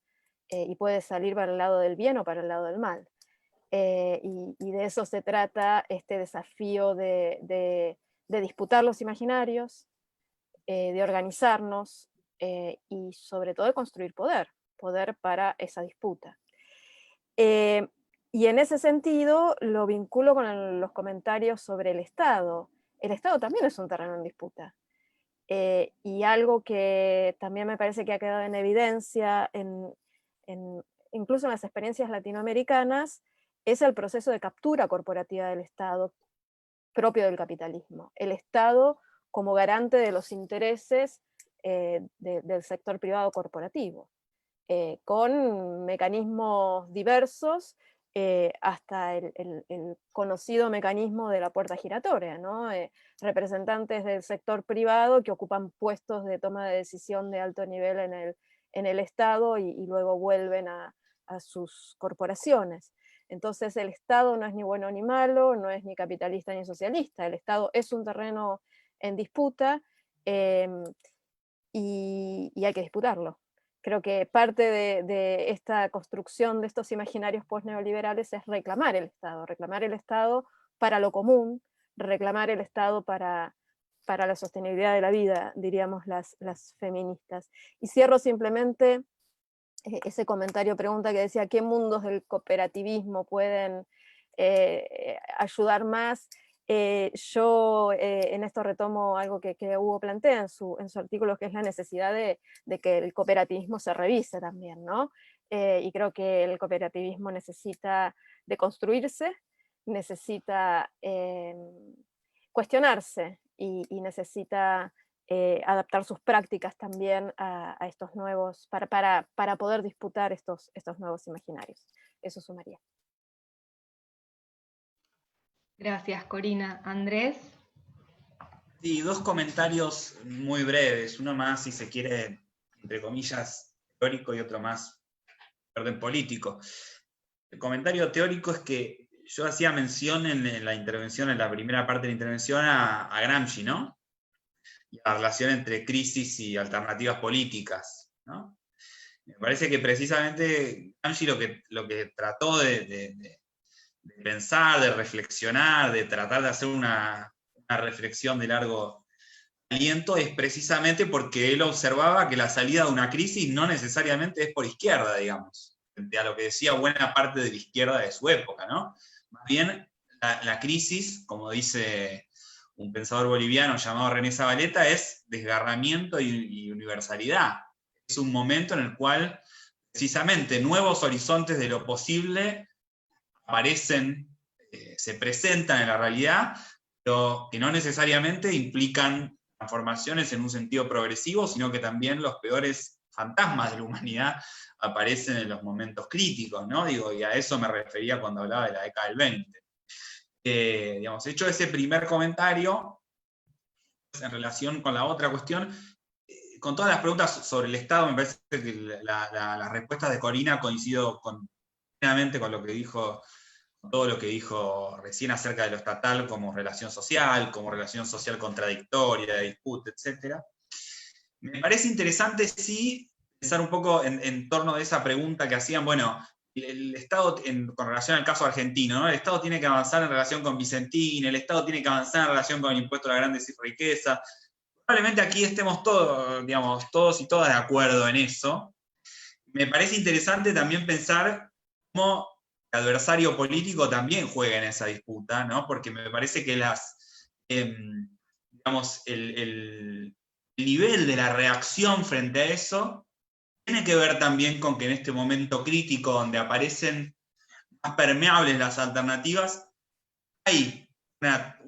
y puede salir para el lado del bien o para el lado del mal. Y de eso se trata este desafío de disputar los imaginarios, de organizarnos, y sobre todo de construir poder para esa disputa. Y en ese sentido lo vinculo con los comentarios sobre el Estado. El Estado también es un terreno en disputa. Y algo que también me parece que ha quedado en evidencia, incluso en las experiencias latinoamericanas, es el proceso de captura corporativa del Estado propio del capitalismo. El Estado como garante de los intereses del sector privado corporativo, con mecanismos diversos, hasta el conocido mecanismo de la puerta giratoria, ¿no? Representantes del sector privado que ocupan puestos de toma de decisión de alto nivel en el Estado y luego vuelven a sus corporaciones. Entonces el Estado no es ni bueno ni malo, no es ni capitalista ni socialista, el Estado es un terreno en disputa, y hay que disputarlo. Creo que parte de esta construcción de estos imaginarios post-neoliberales es reclamar el Estado para lo común, reclamar el Estado para la sostenibilidad de la vida, diríamos las feministas. Y cierro simplemente ese comentario, pregunta que decía, ¿qué mundos del cooperativismo pueden ayudar más? Yo en esto retomo algo que Hugo plantea en su artículo, que es la necesidad de que el cooperativismo se revise también, ¿no? Y creo que el cooperativismo necesita deconstruirse, necesita cuestionarse y necesita adaptar sus prácticas también a estos nuevos, para poder disputar estos nuevos imaginarios. Eso sumaría.
Gracias, Corina. Andrés.
Sí, dos comentarios muy breves, uno más, si se quiere, entre comillas, teórico, y otro más de orden político. El comentario teórico es que yo hacía mención en la intervención, en la primera parte de la intervención, a Gramsci, ¿no? Y a la relación entre crisis y alternativas políticas, ¿no? Me parece que precisamente Gramsci lo que trató de pensar, de reflexionar, de tratar de hacer una reflexión de largo aliento, es precisamente porque él observaba que la salida de una crisis no necesariamente es por izquierda, digamos, frente a lo que decía buena parte de la izquierda de su época, ¿no? Más bien, la crisis, como dice un pensador boliviano llamado René Zavaleta, es desgarramiento y universalidad. Es un momento en el cual precisamente nuevos horizontes de lo posible aparecen, se presentan en la realidad, pero que no necesariamente implican transformaciones en un sentido progresivo, sino que también los peores fantasmas de la humanidad aparecen en los momentos críticos, ¿no? Digo, y a eso me refería cuando hablaba de la década del 20. Digamos, hecho ese primer comentario, en relación con la otra cuestión, con todas las preguntas sobre el Estado, me parece que las respuestas de Corina coincido plenamente con lo que dijo, todo lo que dijo recién acerca de lo estatal como relación social contradictoria, de disputa, etc. Me parece interesante, sí, pensar un poco en torno de esa pregunta que hacían, bueno, el Estado, con relación al caso argentino, ¿no? El Estado tiene que avanzar en relación con Vicentín, el Estado tiene que avanzar en relación con el impuesto a las grandes riquezas. Probablemente aquí estemos todos, digamos, todos y todas de acuerdo en eso. Me parece interesante también pensar cómo el adversario político también juega en esa disputa, ¿no? Porque me parece que digamos, el nivel de la reacción frente a eso tiene que ver también con que en este momento crítico donde aparecen más permeables las alternativas, hay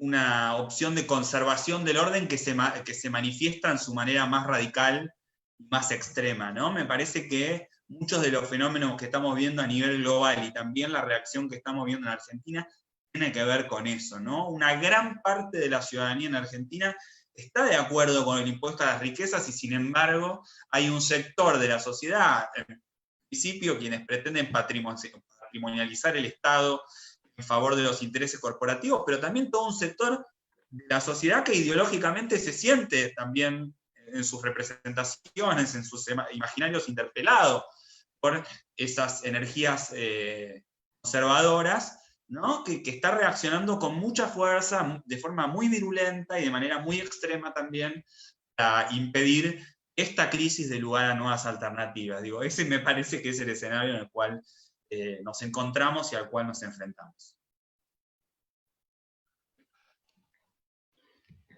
una opción de conservación del orden que se manifiesta en su manera más radical y más extrema, ¿no? Me parece que muchos de los fenómenos que estamos viendo a nivel global y también la reacción que estamos viendo en Argentina tiene que ver con eso, ¿no? Una gran parte de la ciudadanía en Argentina está de acuerdo con el impuesto a las riquezas y sin embargo hay un sector de la sociedad, en principio quienes pretenden patrimonializar el Estado en favor de los intereses corporativos, pero también todo un sector de la sociedad que ideológicamente se siente también en sus representaciones, en sus imaginarios interpelados por esas energías conservadoras, ¿no? que está reaccionando con mucha fuerza, de forma muy virulenta y de manera muy extrema también, para impedir esta crisis de lugar a nuevas alternativas. Digo, ese me parece que es el escenario en el cual nos encontramos y al cual nos enfrentamos.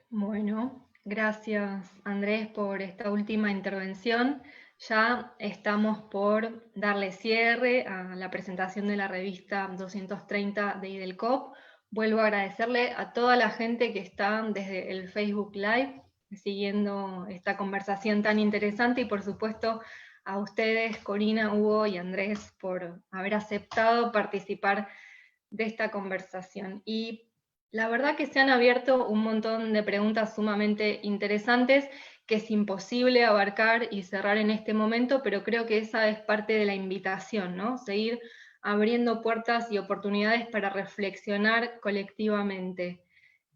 Bueno, gracias Andrés por esta última intervención. Ya estamos por darle cierre a la presentación de la revista 230 de IDELCOP. Vuelvo a agradecerle a toda la gente que está desde el Facebook Live siguiendo esta conversación tan interesante y por supuesto a ustedes, Corina, Hugo y Andrés, por haber aceptado participar de esta conversación. Y la verdad que se han abierto un montón de preguntas sumamente interesantes que es imposible abarcar y cerrar en este momento, pero creo que esa es parte de la invitación, ¿no? Seguir abriendo puertas y oportunidades para reflexionar colectivamente.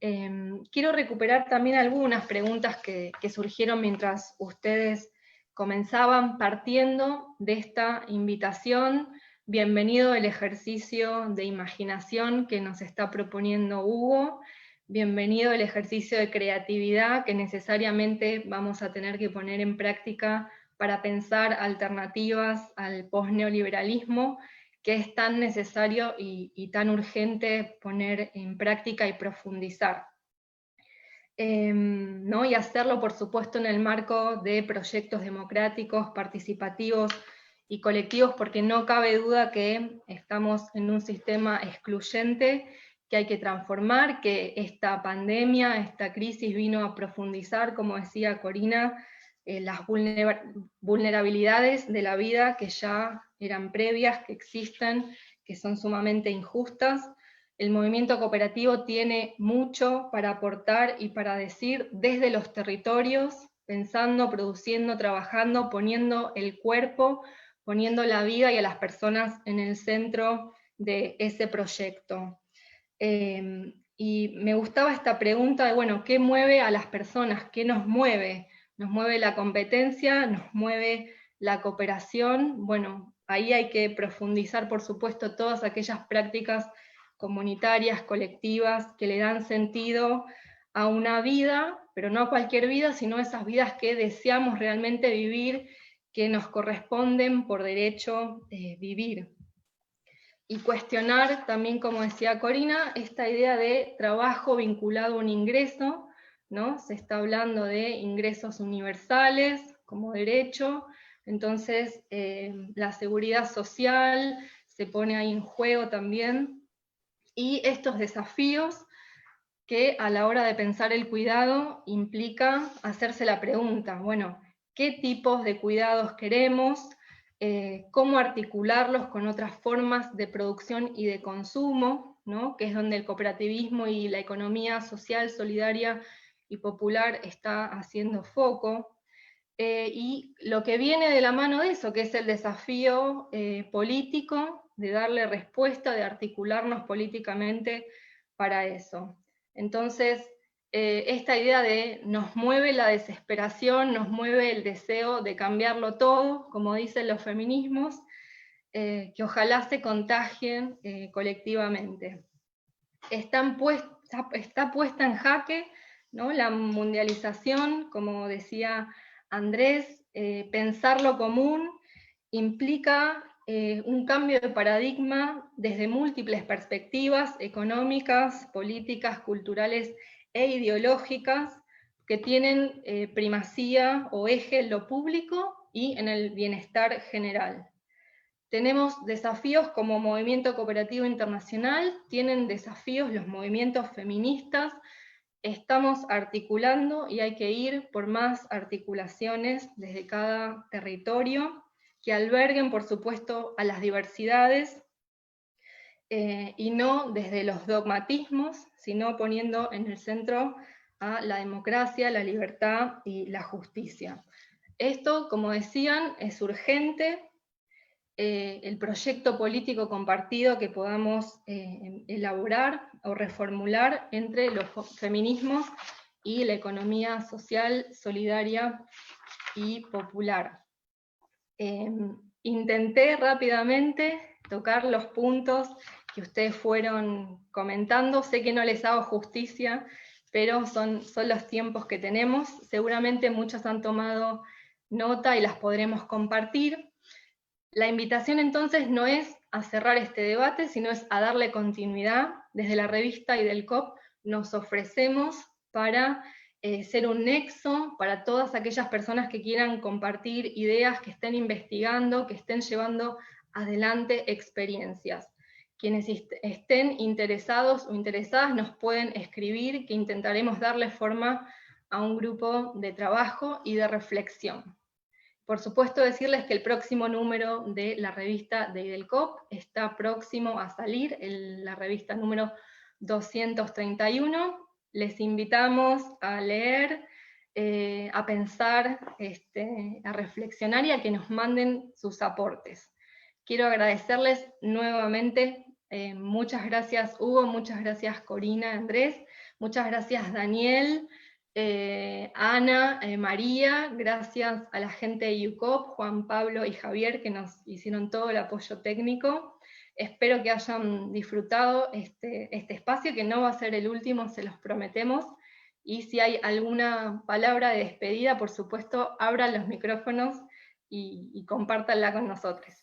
Quiero recuperar también algunas preguntas que surgieron mientras ustedes comenzaban, partiendo de esta invitación. Bienvenido el ejercicio de imaginación que nos está proponiendo Hugo. Bienvenido el ejercicio de creatividad que necesariamente vamos a tener que poner en práctica para pensar alternativas al posneoliberalismo, que es tan necesario y tan urgente poner en práctica y profundizar. ¿No? Y hacerlo, por supuesto, en el marco de proyectos democráticos, participativos y colectivos, porque no cabe duda que estamos en un sistema excluyente que hay que transformar, que esta pandemia, esta crisis vino a profundizar, como decía Corina, las vulnerabilidades de la vida que ya eran previas, que existen, que son sumamente injustas. El movimiento cooperativo tiene mucho para aportar y para decir desde los territorios, pensando, produciendo, trabajando, poniendo el cuerpo, poniendo la vida y a las personas en el centro de ese proyecto. Y me gustaba esta pregunta de, bueno, ¿qué mueve a las personas? ¿Qué nos mueve? ¿Nos mueve la competencia? ¿Nos mueve la cooperación? Bueno, ahí hay que profundizar, por supuesto, todas aquellas prácticas comunitarias, colectivas, que le dan sentido a una vida, pero no a cualquier vida, sino esas vidas que deseamos realmente vivir, que nos corresponden por derecho vivir. Y cuestionar también, como decía Corina, esta idea de trabajo vinculado a un ingreso, ¿no? Se está hablando de ingresos universales como derecho, entonces la seguridad social se pone ahí en juego también, y estos desafíos que a la hora de pensar el cuidado implica hacerse la pregunta, bueno, ¿qué tipos de cuidados queremos? ¿Cómo articularlos con otras formas de producción y de consumo? ¿No? Que es donde el cooperativismo y la economía social, solidaria y popular está haciendo foco. Y lo que viene de la mano de eso, que es el desafío político, de darle respuesta, de articularnos políticamente para eso. Entonces, esta idea de nos mueve la desesperación, nos mueve el deseo de cambiarlo todo, como dicen los feminismos, que ojalá se contagien colectivamente. Está puesta en jaque, ¿no?, la mundialización, como decía Andrés, pensar lo común implica un cambio de paradigma desde múltiples perspectivas económicas, políticas, culturales e ideológicas que tienen primacía o eje en lo público y en el bienestar general. Tenemos desafíos como movimiento cooperativo internacional, tienen desafíos los movimientos feministas, estamos articulando y hay que ir por más articulaciones desde cada territorio que alberguen, por supuesto, a las diversidades y no desde los dogmatismos, sino poniendo en el centro a la democracia, la libertad y la justicia. Esto, como decían, es urgente. El proyecto político compartido que podamos elaborar o reformular entre los feminismos y la economía social, solidaria y popular. Intenté rápidamente tocar los puntos que ustedes fueron comentando. Sé que no les hago justicia, pero son los tiempos que tenemos. Seguramente muchos han tomado nota y las podremos compartir. La invitación entonces no es a cerrar este debate, sino es a darle continuidad. Desde la revista y del COP nos ofrecemos para ser un nexo para todas aquellas personas que quieran compartir ideas, que estén investigando, que estén llevando adelante experiencias. Quienes estén interesados o interesadas nos pueden escribir, que intentaremos darle forma a un grupo de trabajo y de reflexión. Por supuesto, decirles que el próximo número de la revista de IDELCOP está próximo a salir, la revista número 231. Les invitamos a leer, a pensar, a reflexionar y a que nos manden sus aportes. Quiero agradecerles nuevamente, muchas gracias Hugo, muchas gracias Corina, Andrés, muchas gracias Daniel, Ana, María, gracias a la gente de UCOP, Juan Pablo y Javier, que nos hicieron todo el apoyo técnico. Espero que hayan disfrutado este espacio, que no va a ser el último, se los prometemos. Y si hay alguna palabra de despedida, por supuesto, abran los micrófonos y compártanla con nosotros.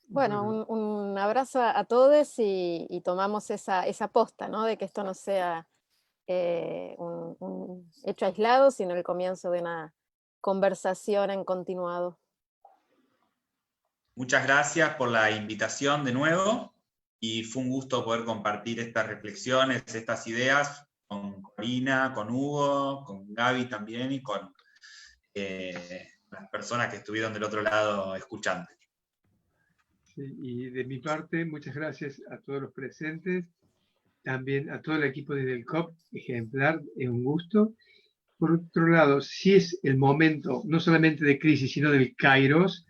Bueno, un abrazo a todos y tomamos esa posta, ¿no? De que esto no sea un hecho aislado, sino el comienzo de una conversación en continuado.
Muchas gracias por la invitación de nuevo, y fue un gusto poder compartir estas reflexiones, estas ideas con Corina, con Hugo, con Gaby también, y con las personas que estuvieron del otro lado escuchando.
Sí, y de mi parte, muchas gracias a todos los presentes, también a todo el equipo de IDELCOP, ejemplar, es un gusto. Por otro lado, si es el momento, no solamente de crisis, sino del kairos,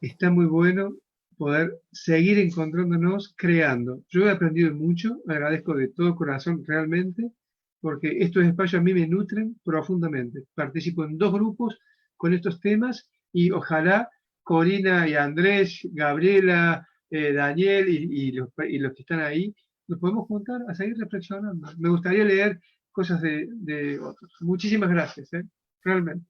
está muy bueno poder seguir encontrándonos creando. Yo he aprendido mucho, agradezco de todo corazón realmente, porque estos espacios a mí me nutren profundamente. Participo en 2 grupos con estos temas y ojalá Corina y Andrés, Gabriela, Daniel y los que están ahí, nos podemos juntar a seguir reflexionando. Me gustaría leer cosas de otros. Muchísimas gracias, realmente.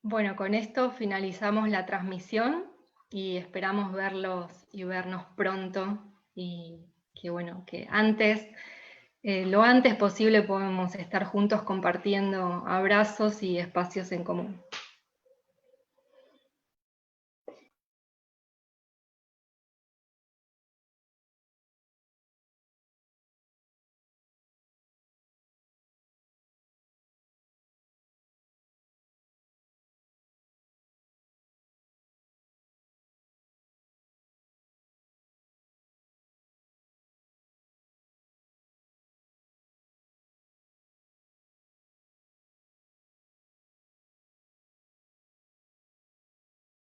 Bueno, con esto finalizamos la transmisión y esperamos verlos y vernos pronto, y que bueno, que antes lo antes posible podemos estar juntos compartiendo abrazos y espacios en común.